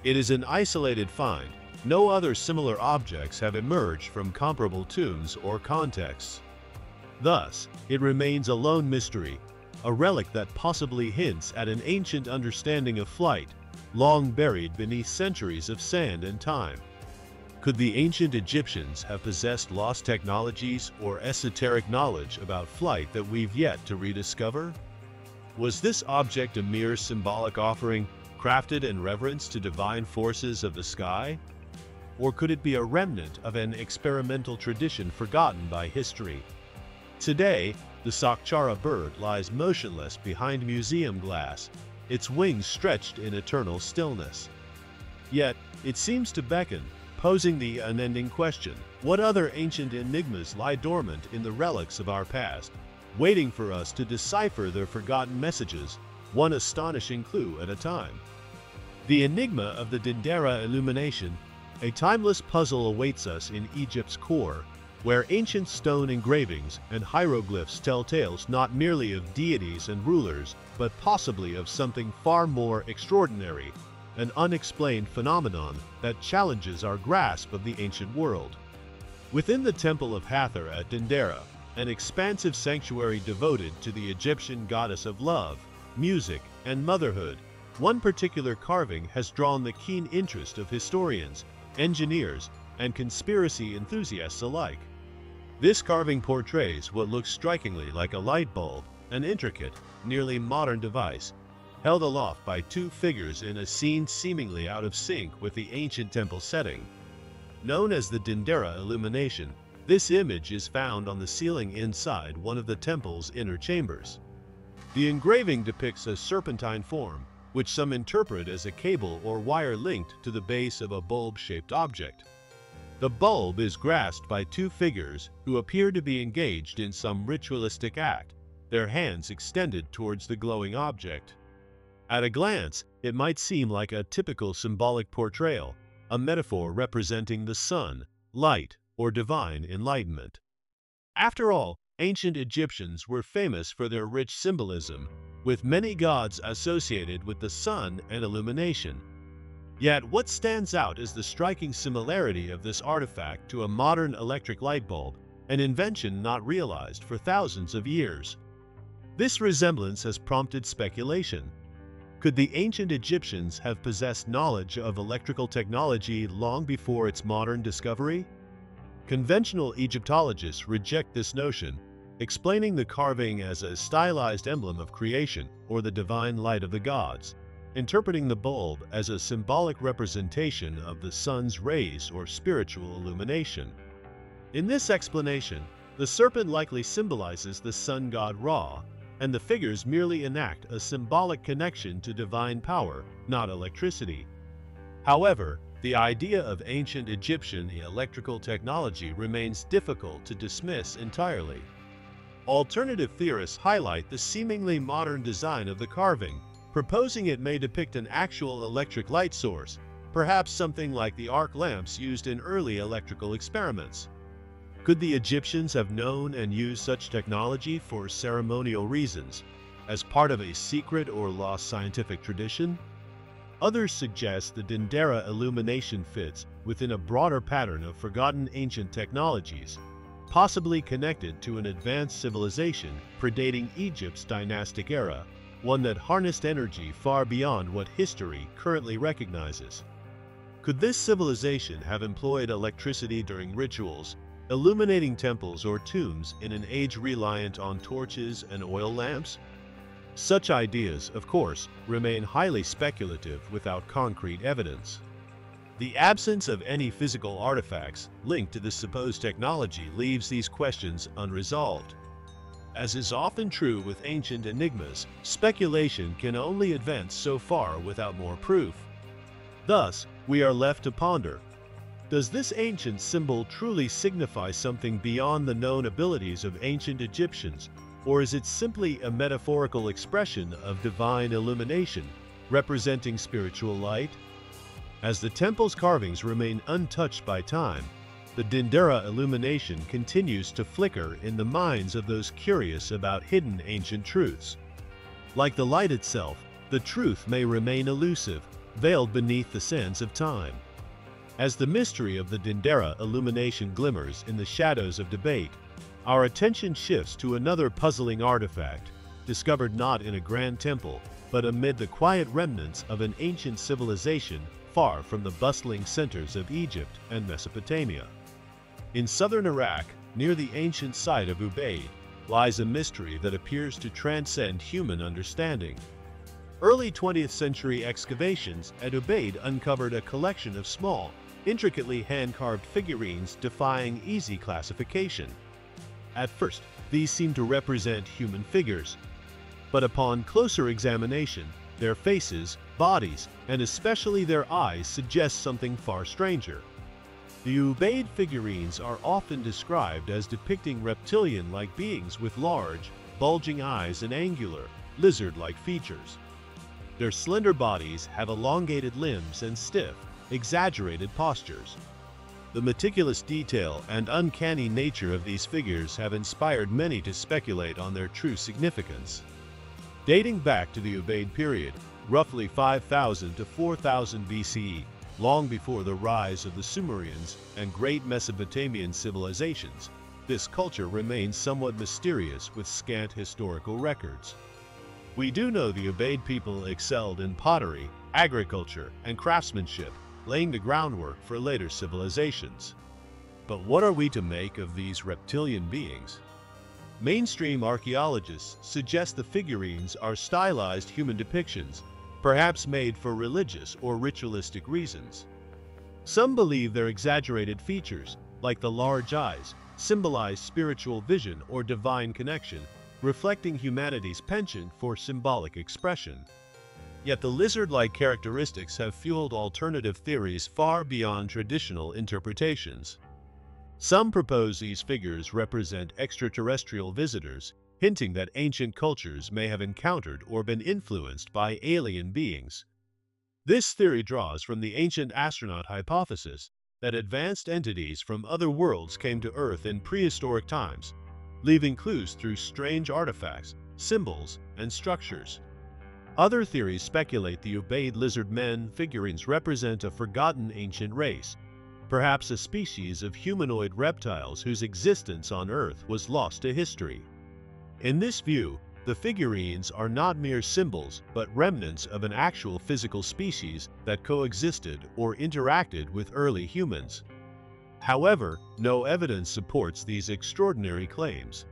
It is an isolated find. No other similar objects have emerged from comparable tombs or contexts. Thus, it remains a lone mystery, a relic that possibly hints at an ancient understanding of flight, long buried beneath centuries of sand and time. Could the ancient Egyptians have possessed lost technologies or esoteric knowledge about flight that we've yet to rediscover? Was this object a mere symbolic offering, crafted in reverence to divine forces of the sky? Or could it be a remnant of an experimental tradition forgotten by history? Today, the Saqqara bird lies motionless behind museum glass, its wings stretched in eternal stillness. Yet, it seems to beckon, posing the unending question: what other ancient enigmas lie dormant in the relics of our past, waiting for us to decipher their forgotten messages, one astonishing clue at a time? The enigma of the Dendera illumination, a timeless puzzle, awaits us in Egypt's core, where ancient stone engravings and hieroglyphs tell tales not merely of deities and rulers, but possibly of something far more extraordinary, an unexplained phenomenon that challenges our grasp of the ancient world. Within the Temple of Hathor at Dendera, an expansive sanctuary devoted to the Egyptian goddess of love, music, and motherhood, one particular carving has drawn the keen interest of historians, engineers, and conspiracy enthusiasts alike. This carving portrays what looks strikingly like a light bulb, an intricate, nearly modern device, held aloft by two figures in a scene seemingly out of sync with the ancient temple setting. Known as the Dendera illumination, this image is found on the ceiling inside one of the temple's inner chambers. The engraving depicts a serpentine form, which some interpret as a cable or wire linked to the base of a bulb-shaped object. The bulb is grasped by two figures who appear to be engaged in some ritualistic act, their hands extended towards the glowing object. At a glance, it might seem like a typical symbolic portrayal, a metaphor representing the sun, light, or divine enlightenment. After all, ancient Egyptians were famous for their rich symbolism, with many gods associated with the sun and illumination. Yet what stands out is the striking similarity of this artifact to a modern electric light bulb, an invention not realized for thousands of years. This resemblance has prompted speculation. Could the ancient Egyptians have possessed knowledge of electrical technology long before its modern discovery? Conventional Egyptologists reject this notion, explaining the carving as a stylized emblem of creation or the divine light of the gods, interpreting the bulb as a symbolic representation of the sun's rays or spiritual illumination. In this explanation, the serpent likely symbolizes the sun god Ra, and the figures merely enact a symbolic connection to divine power, not electricity. However, the idea of ancient Egyptian electrical technology remains difficult to dismiss entirely. Alternative theorists highlight the seemingly modern design of the carving, proposing it may depict an actual electric light source, perhaps something like the arc lamps used in early electrical experiments. Could the Egyptians have known and used such technology for ceremonial reasons, as part of a secret or lost scientific tradition? Others suggest the Dendera illumination fits within a broader pattern of forgotten ancient technologies, possibly connected to an advanced civilization predating Egypt's dynastic era, one that harnessed energy far beyond what history currently recognizes. Could this civilization have employed electricity during rituals, illuminating temples or tombs in an age reliant on torches and oil lamps? Such ideas, of course, remain highly speculative without concrete evidence. The absence of any physical artifacts linked to this supposed technology leaves these questions unresolved. As is often true with ancient enigmas, speculation can only advance so far without more proof. Thus, we are left to ponder: does this ancient symbol truly signify something beyond the known abilities of ancient Egyptians, or is it simply a metaphorical expression of divine illumination, representing spiritual light? As the temple's carvings remain untouched by time, the Dendera illumination continues to flicker in the minds of those curious about hidden ancient truths. Like the light itself, the truth may remain elusive, veiled beneath the sands of time. As the mystery of the Dendera illumination glimmers in the shadows of debate, our attention shifts to another puzzling artifact, discovered not in a grand temple, but amid the quiet remnants of an ancient civilization far from the bustling centers of Egypt and Mesopotamia. In southern Iraq, near the ancient site of Ubaid, lies a mystery that appears to transcend human understanding. Early 20th century excavations at Ubaid uncovered a collection of small, intricately hand-carved figurines defying easy classification. At first, these seemed to represent human figures, but upon closer examination, their faces, bodies, and especially their eyes suggest something far stranger. The Ubaid figurines are often described as depicting reptilian-like beings with large, bulging eyes and angular, lizard-like features. Their slender bodies have elongated limbs and stiff, exaggerated postures. The meticulous detail and uncanny nature of these figures have inspired many to speculate on their true significance. Dating back to the Ubaid period, roughly 5000 to 4000 BCE, long before the rise of the Sumerians and great Mesopotamian civilizations, this culture remains somewhat mysterious with scant historical records. We do know the Ubaid people excelled in pottery, agriculture, and craftsmanship, laying the groundwork for later civilizations. But what are we to make of these reptilian beings? Mainstream archaeologists suggest the figurines are stylized human depictions, perhaps made for religious or ritualistic reasons. Some believe their exaggerated features, like the large eyes, symbolize spiritual vision or divine connection, reflecting humanity's penchant for symbolic expression. Yet the lizard-like characteristics have fueled alternative theories far beyond traditional interpretations. Some propose these figures represent extraterrestrial visitors, hinting that ancient cultures may have encountered or been influenced by alien beings. This theory draws from the ancient astronaut hypothesis that advanced entities from other worlds came to Earth in prehistoric times, leaving clues through strange artifacts, symbols, and structures. Other theories speculate the Ubaid lizard men figurines represent a forgotten ancient race, perhaps a species of humanoid reptiles whose existence on Earth was lost to history. In this view, the figurines are not mere symbols, but remnants of an actual physical species that coexisted or interacted with early humans. However, no evidence supports these extraordinary claims.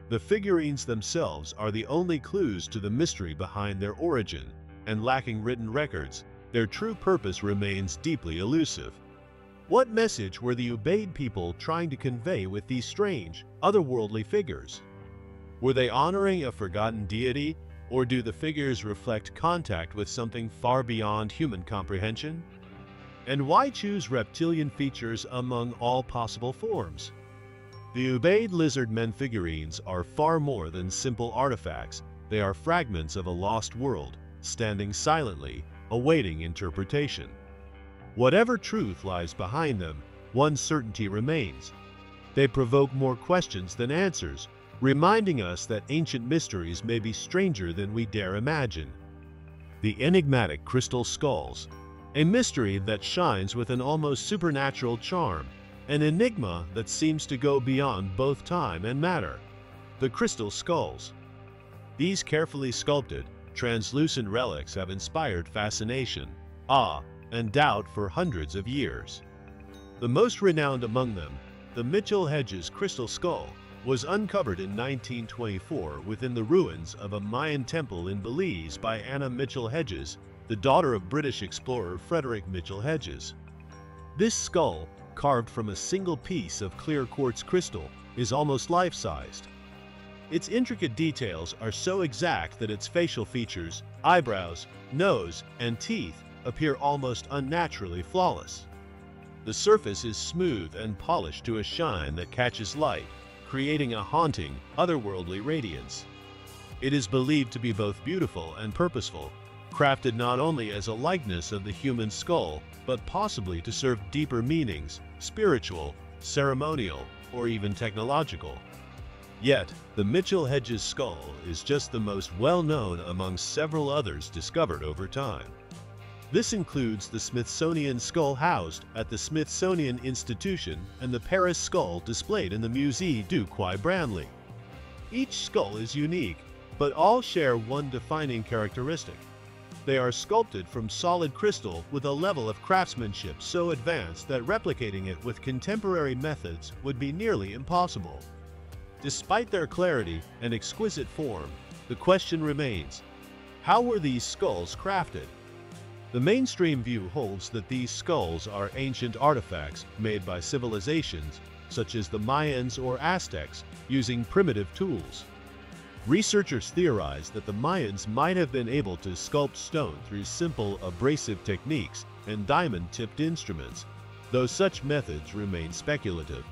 The figurines themselves are the only clues to the mystery behind their origin, and lacking written records, their true purpose remains deeply elusive. What message were the Ubaid people trying to convey with these strange, otherworldly figures? Were they honoring a forgotten deity, or do the figures reflect contact with something far beyond human comprehension? And why choose reptilian features among all possible forms? The Ubaid lizard men figurines are far more than simple artifacts. They are fragments of a lost world, standing silently, awaiting interpretation. Whatever truth lies behind them, one certainty remains. They provoke more questions than answers, reminding us that ancient mysteries may be stranger than we dare imagine. The enigmatic crystal skulls, a mystery that shines with an almost supernatural charm, an enigma that seems to go beyond both time and matter. The crystal skulls. These carefully sculpted, translucent relics have inspired fascination, awe, and doubt for hundreds of years. The most renowned among them, the Mitchell-Hedges crystal skull, was uncovered in 1924 within the ruins of a Mayan temple in Belize by Anna Mitchell-Hedges, the daughter of British explorer Frederick Mitchell-Hedges. This skull, carved from a single piece of clear quartz crystal, is almost life-sized. Its intricate details are so exact that its facial features, eyebrows, nose, and teeth appear almost unnaturally flawless. The surface is smooth and polished to a shine that catches light, creating a haunting, otherworldly radiance. It is believed to be both beautiful and purposeful, crafted not only as a likeness of the human skull, but possibly to serve deeper meanings, spiritual, ceremonial, or even technological. Yet, the Mitchell-Hedges skull is just the most well-known among several others discovered over time. This includes the Smithsonian skull housed at the Smithsonian Institution and the Paris skull displayed in the Musée du Quai Branly. Each skull is unique, but all share one defining characteristic. They are sculpted from solid crystal with a level of craftsmanship so advanced that replicating it with contemporary methods would be nearly impossible. Despite their clarity and exquisite form, the question remains, how were these skulls crafted? The mainstream view holds that these skulls are ancient artifacts made by civilizations, such as the Mayans or Aztecs, using primitive tools. Researchers theorize that the Mayans might have been able to sculpt stone through simple abrasive techniques and diamond-tipped instruments, though such methods remain speculative.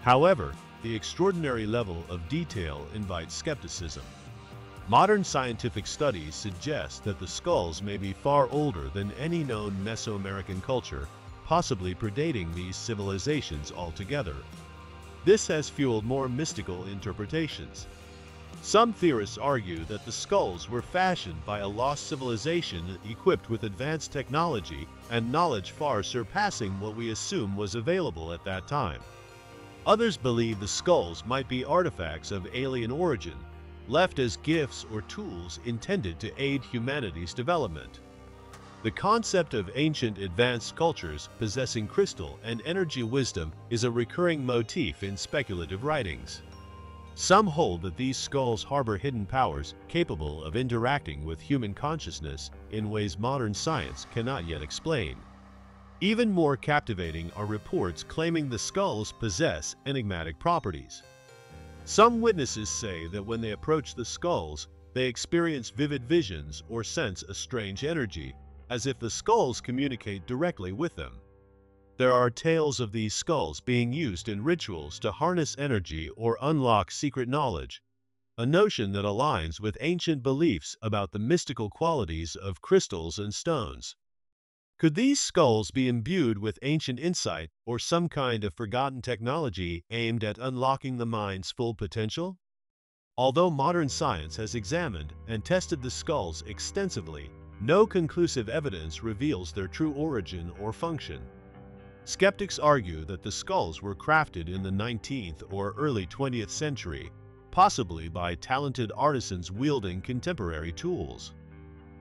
However, the extraordinary level of detail invites skepticism. Modern scientific studies suggest that the skulls may be far older than any known Mesoamerican culture, possibly predating these civilizations altogether. This has fueled more mystical interpretations. Some theorists argue that the skulls were fashioned by a lost civilization equipped with advanced technology and knowledge far surpassing what we assume was available at that time. Others believe the skulls might be artifacts of alien origin, left as gifts or tools intended to aid humanity's development. The concept of ancient advanced cultures possessing crystal and energy wisdom is a recurring motif in speculative writings. Some hold that these skulls harbor hidden powers capable of interacting with human consciousness in ways modern science cannot yet explain. Even more captivating are reports claiming the skulls possess enigmatic properties. Some witnesses say that when they approach the skulls, they experience vivid visions or sense a strange energy, as if the skulls communicate directly with them. There are tales of these skulls being used in rituals to harness energy or unlock secret knowledge, a notion that aligns with ancient beliefs about the mystical qualities of crystals and stones. Could these skulls be imbued with ancient insight or some kind of forgotten technology aimed at unlocking the mind's full potential? Although modern science has examined and tested the skulls extensively, no conclusive evidence reveals their true origin or function. Skeptics argue that the skulls were crafted in the 19th or early 20th century, possibly by talented artisans wielding contemporary tools.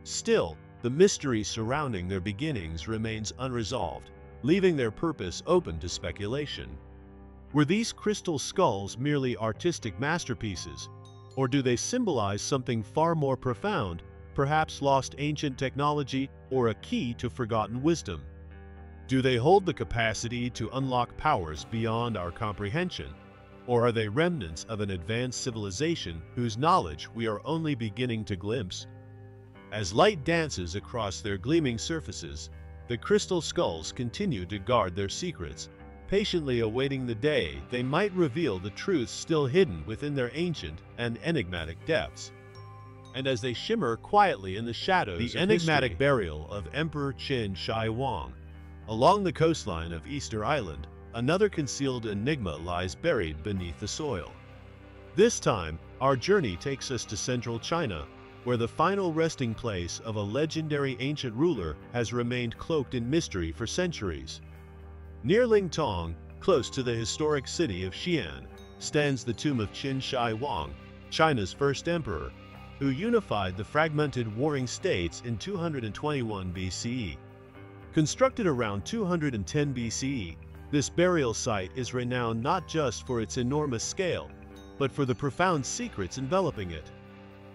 Still, the mystery surrounding their beginnings remains unresolved, leaving their purpose open to speculation. Were these crystal skulls merely artistic masterpieces, or do they symbolize something far more profound, perhaps lost ancient technology or a key to forgotten wisdom? Do they hold the capacity to unlock powers beyond our comprehension, or are they remnants of an advanced civilization whose knowledge we are only beginning to glimpse? As light dances across their gleaming surfaces, the crystal skulls continue to guard their secrets, patiently awaiting the day they might reveal the truths still hidden within their ancient and enigmatic depths. And as they shimmer quietly in the shadows, the enigmatic burial of Emperor Qin Shi Huang. Along the coastline of Easter Island, another concealed enigma lies buried beneath the soil. This time, our journey takes us to central China, where the final resting place of a legendary ancient ruler has remained cloaked in mystery for centuries. Near Lingtong, close to the historic city of Xi'an, stands the tomb of Qin Shi Huang, China's first emperor, who unified the fragmented warring states in 221 BCE. Constructed around 210 BCE, this burial site is renowned not just for its enormous scale, but for the profound secrets enveloping it.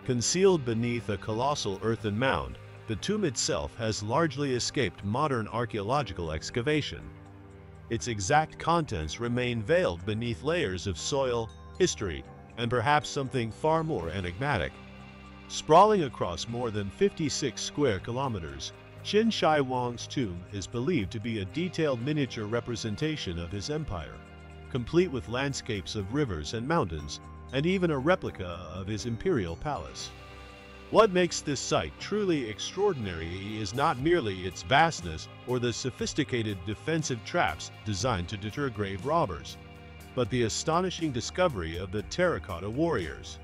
Concealed beneath a colossal earthen mound, the tomb itself has largely escaped modern archaeological excavation. Its exact contents remain veiled beneath layers of soil, history, and perhaps something far more enigmatic. Sprawling across more than 56 square kilometers, Qin Shi Huang's tomb is believed to be a detailed miniature representation of his empire, complete with landscapes of rivers and mountains, and even a replica of his imperial palace. What makes this site truly extraordinary is not merely its vastness or the sophisticated defensive traps designed to deter grave robbers, but the astonishing discovery of the terracotta warriors.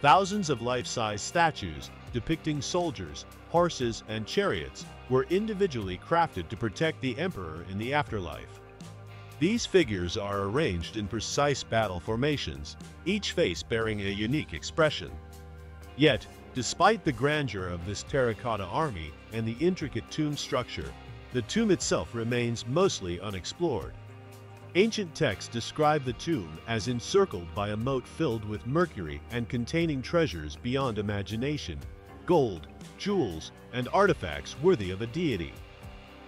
Thousands of life-size statues depicting soldiers, horses, and chariots were individually crafted to protect the emperor in the afterlife. These figures are arranged in precise battle formations, each face bearing a unique expression. Yet, despite the grandeur of this terracotta army and the intricate tomb structure, the tomb itself remains mostly unexplored. Ancient texts describe the tomb as encircled by a moat filled with mercury and containing treasures beyond imagination, gold, jewels, and artifacts worthy of a deity.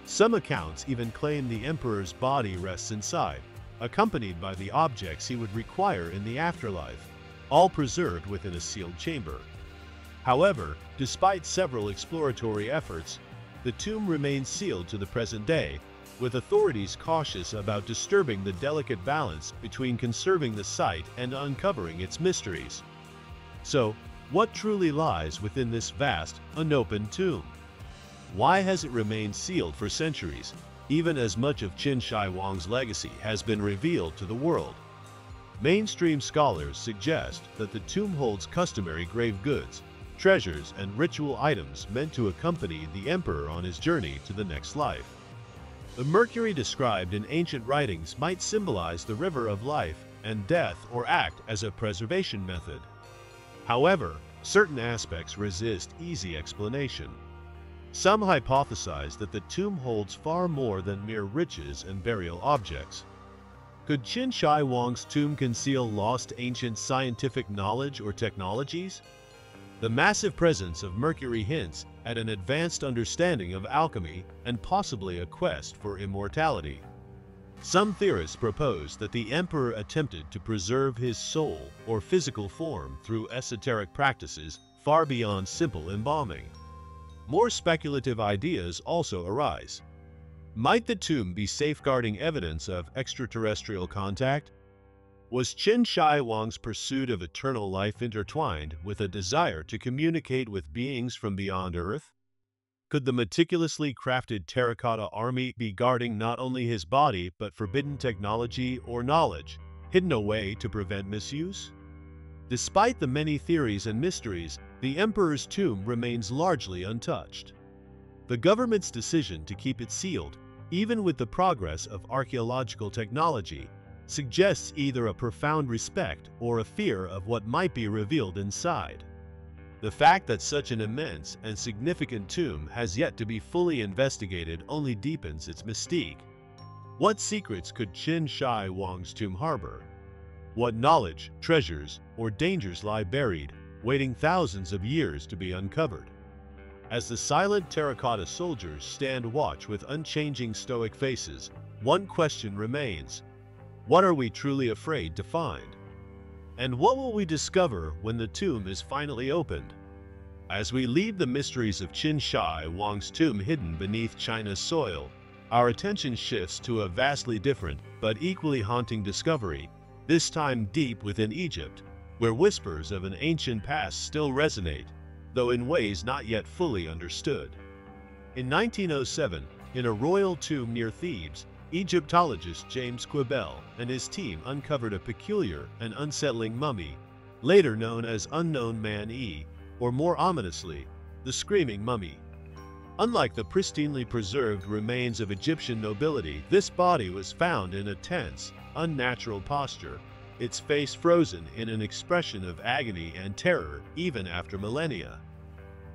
Some accounts even claim the emperor's body rests inside, accompanied by the objects he would require in the afterlife, all preserved within a sealed chamber. However, despite several exploratory efforts, the tomb remains sealed to the present day, with authorities cautious about disturbing the delicate balance between conserving the site and uncovering its mysteries. So, what truly lies within this vast, unopened tomb? Why has it remained sealed for centuries, even as much of Qin Shi Huang's legacy has been revealed to the world? Mainstream scholars suggest that the tomb holds customary grave goods, treasures, and ritual items meant to accompany the emperor on his journey to the next life. The mercury described in ancient writings might symbolize the river of life and death or act as a preservation method. However, certain aspects resist easy explanation. Some hypothesize that the tomb holds far more than mere riches and burial objects. Could Qin Shi Huang's tomb conceal lost ancient scientific knowledge or technologies? The massive presence of mercury hints at an advanced understanding of alchemy and possibly a quest for immortality. Some theorists propose that the emperor attempted to preserve his soul or physical form through esoteric practices far beyond simple embalming. More speculative ideas also arise. Might the tomb be safeguarding evidence of extraterrestrial contact? Was Qin Shi Huang's pursuit of eternal life intertwined with a desire to communicate with beings from beyond Earth? Could the meticulously crafted terracotta army be guarding not only his body but forbidden technology or knowledge, hidden away to prevent misuse? Despite the many theories and mysteries, the emperor's tomb remains largely untouched. The government's decision to keep it sealed, even with the progress of archaeological technology, suggests either a profound respect or a fear of what might be revealed inside. The fact that such an immense and significant tomb has yet to be fully investigated only deepens its mystique. What secrets could Qin Shi Huang's tomb harbor? What knowledge, treasures, or dangers lie buried, waiting thousands of years to be uncovered? As the silent terracotta soldiers stand watch with unchanging stoic faces, one question remains: what are we truly afraid to find? And what will we discover when the tomb is finally opened? As we leave the mysteries of Qin Shi Huang's tomb hidden beneath China's soil, our attention shifts to a vastly different but equally haunting discovery, this time deep within Egypt, where whispers of an ancient past still resonate, though in ways not yet fully understood. In 1907, in a royal tomb near Thebes, Egyptologist James Quibell and his team uncovered a peculiar and unsettling mummy, later known as Unknown Man-E, or more ominously, the Screaming Mummy. Unlike the pristinely preserved remains of Egyptian nobility, this body was found in a tense, unnatural posture, its face frozen in an expression of agony and terror even after millennia.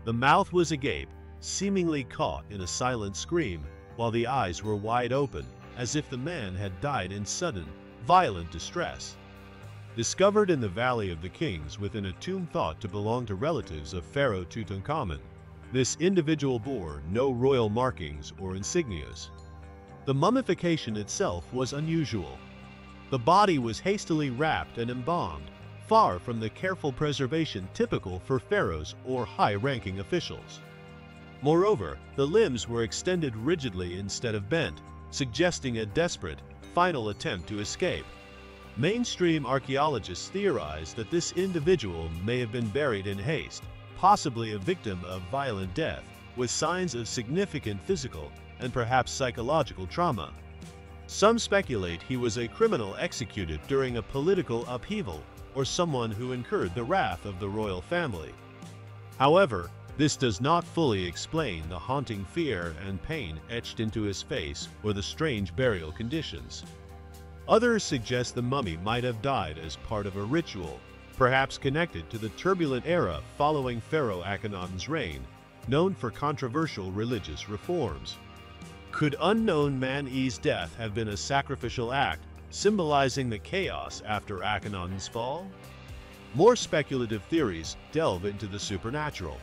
The mouth was agape, seemingly caught in a silent scream, while the eyes were wide open, as if the man had died in sudden, violent distress. Discovered in the Valley of the Kings within a tomb thought to belong to relatives of Pharaoh Tutankhamun, this individual bore no royal markings or insignias. The mummification itself was unusual. The body was hastily wrapped and embalmed, far from the careful preservation typical for pharaohs or high-ranking officials. Moreover, the limbs were extended rigidly instead of bent, suggesting a desperate, final attempt to escape. Mainstream archaeologists theorize that this individual may have been buried in haste, possibly a victim of violent death, with signs of significant physical and perhaps psychological trauma. Some speculate he was a criminal executed during a political upheaval or someone who incurred the wrath of the royal family. However, this does not fully explain the haunting fear and pain etched into his face or the strange burial conditions. Others suggest the mummy might have died as part of a ritual, perhaps connected to the turbulent era following Pharaoh Akhenaten's reign, known for controversial religious reforms. Could Unknown Man-E's death have been a sacrificial act, symbolizing the chaos after Akhenaten's fall? More speculative theories delve into the supernatural.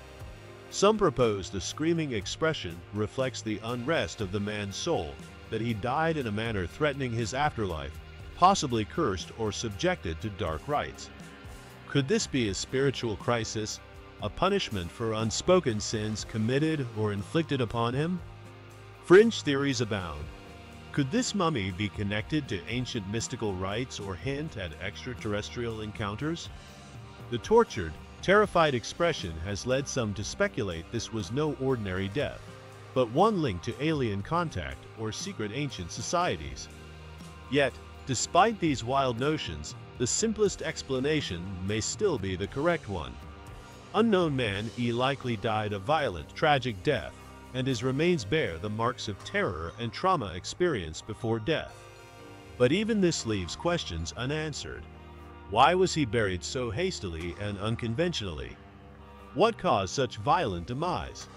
Some propose the screaming expression reflects the unrest of the man's soul, that he died in a manner threatening his afterlife, possibly cursed or subjected to dark rites. Could this be a spiritual crisis, a punishment for unspoken sins committed or inflicted upon him? Fringe theories abound. Could this mummy be connected to ancient mystical rites or hint at extraterrestrial encounters? The tortured, terrified expression has led some to speculate this was no ordinary death, but one linked to alien contact or secret ancient societies. Yet, despite these wild notions, the simplest explanation may still be the correct one. Unknown Man-E likely died a violent, tragic death, and his remains bear the marks of terror and trauma experienced before death. But even this leaves questions unanswered. Why was he buried so hastily and unconventionally? What caused such violent demise?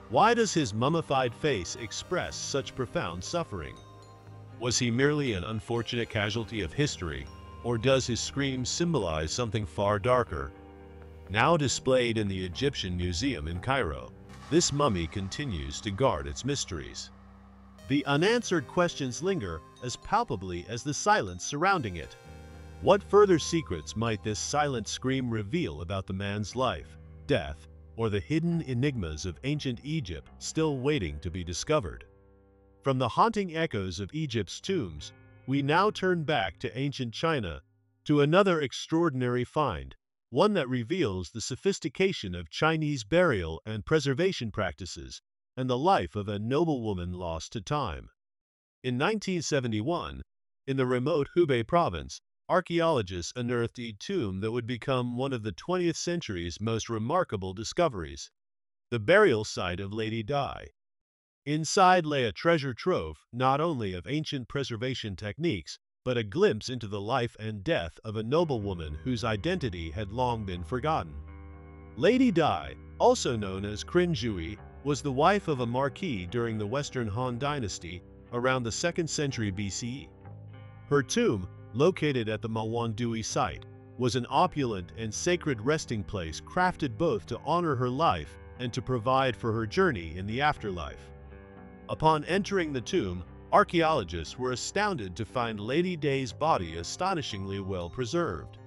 Why does his mummified face express such profound suffering? Was he merely an unfortunate casualty of history, or does his scream symbolize something far darker? Now displayed in the Egyptian Museum in Cairo, this mummy continues to guard its mysteries. The unanswered questions linger as palpably as the silence surrounding it. What further secrets might this silent scream reveal about the man's life, death, or the hidden enigmas of ancient Egypt still waiting to be discovered? From the haunting echoes of Egypt's tombs, we now turn back to ancient China, to another extraordinary find, one that reveals the sophistication of Chinese burial and preservation practices, and the life of a noblewoman lost to time. In 1971, in the remote Hubei province, archaeologists unearthed a tomb that would become one of the 20th century's most remarkable discoveries, the burial site of Lady Di. Inside lay a treasure trove not only of ancient preservation techniques, but a glimpse into the life and death of a noblewoman whose identity had long been forgotten. Lady Di, also known as Qin Zhui, was the wife of a marquis during the Western Han Dynasty around the 2nd century BCE. Her tomb, located at the Mawandui site, was an opulent and sacred resting place crafted both to honor her life and to provide for her journey in the afterlife. Upon entering the tomb, archaeologists were astounded to find Lady Day's body astonishingly well preserved.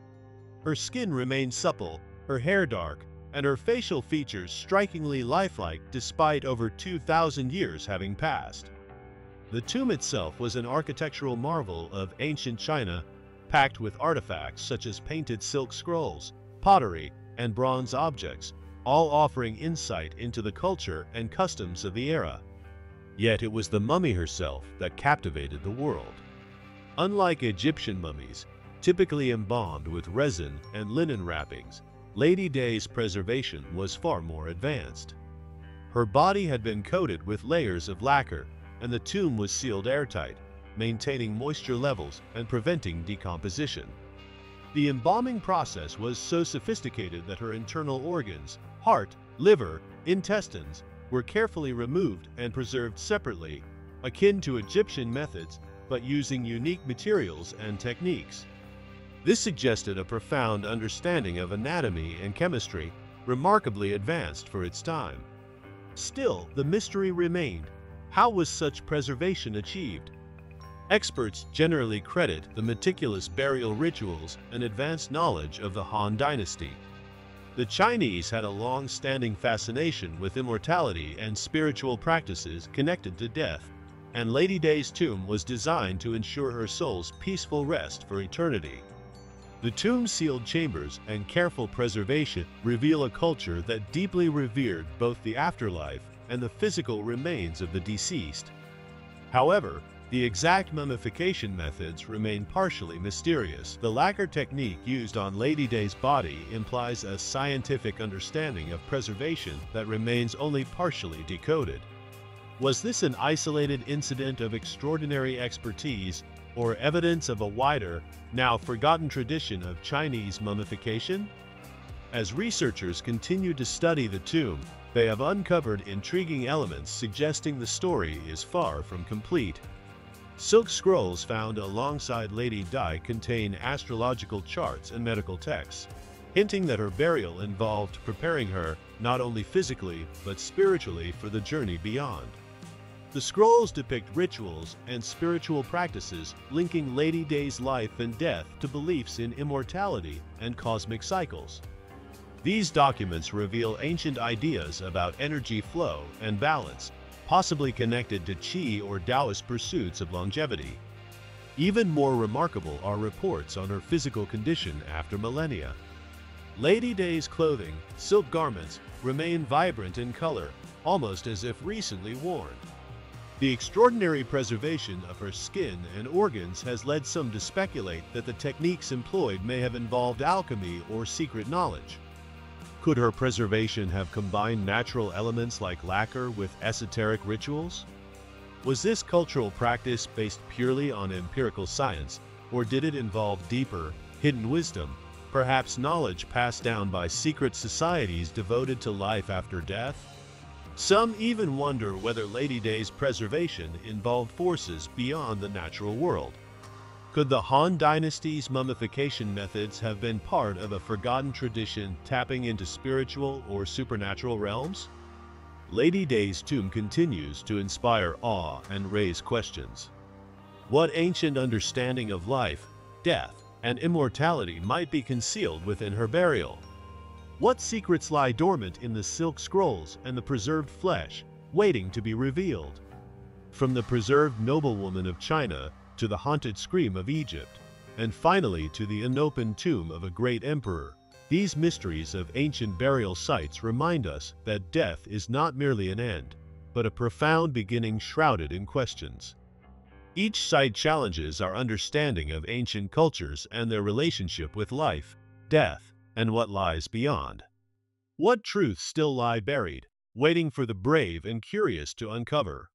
Her skin remained supple, her hair dark, and her facial features strikingly lifelike despite over 2,000 years having passed. The tomb itself was an architectural marvel of ancient China, packed with artifacts such as painted silk scrolls, pottery, and bronze objects, all offering insight into the culture and customs of the era. Yet it was the mummy herself that captivated the world. Unlike Egyptian mummies, typically embalmed with resin and linen wrappings, Lady Day's preservation was far more advanced. Her body had been coated with layers of lacquer, and the tomb was sealed airtight, maintaining moisture levels and preventing decomposition. The embalming process was so sophisticated that her internal organs, heart, liver, intestines, were carefully removed and preserved separately, akin to Egyptian methods, but using unique materials and techniques. This suggested a profound understanding of anatomy and chemistry, remarkably advanced for its time. Still, the mystery remained. How was such preservation achieved? Experts generally credit the meticulous burial rituals and advanced knowledge of the Han Dynasty. The Chinese had a long-standing fascination with immortality and spiritual practices connected to death, and Lady Day's tomb was designed to ensure her soul's peaceful rest for eternity. The tomb's sealed chambers and careful preservation reveal a culture that deeply revered both the afterlife and the physical remains of the deceased. However, the exact mummification methods remain partially mysterious. The lacquer technique used on Lady Day's body implies a scientific understanding of preservation that remains only partially decoded. Was this an isolated incident of extraordinary expertise, or evidence of a wider, now forgotten tradition of Chinese mummification? As researchers continue to study the tomb, they have uncovered intriguing elements suggesting the story is far from complete. Silk scrolls found alongside Lady Di contain astrological charts and medical texts, hinting that her burial involved preparing her not only physically but spiritually for the journey beyond. The scrolls depict rituals and spiritual practices linking Lady Day's life and death to beliefs in immortality and cosmic cycles. These documents reveal ancient ideas about energy flow and balance, possibly connected to Qi or Taoist pursuits of longevity. Even more remarkable are reports on her physical condition after millennia. Lady Day's clothing, silk garments, remain vibrant in color, almost as if recently worn. The extraordinary preservation of her skin and organs has led some to speculate that the techniques employed may have involved alchemy or secret knowledge. Could her preservation have combined natural elements like lacquer with esoteric rituals? Was this cultural practice based purely on empirical science, or did it involve deeper, hidden wisdom, perhaps knowledge passed down by secret societies devoted to life after death? Some even wonder whether Lady Day's preservation involved forces beyond the natural world. Could the Han Dynasty's mummification methods have been part of a forgotten tradition tapping into spiritual or supernatural realms? Lady Day's tomb continues to inspire awe and raise questions. What ancient understanding of life, death, and immortality might be concealed within her burial? What secrets lie dormant in the silk scrolls and the preserved flesh, waiting to be revealed? From the preserved noblewoman of China to the haunted scream of Egypt, and finally to the unopened tomb of a great emperor, these mysteries of ancient burial sites remind us that death is not merely an end, but a profound beginning shrouded in questions. Each site challenges our understanding of ancient cultures and their relationship with life, death, and what lies beyond. What truths still lie buried, waiting for the brave and curious to uncover?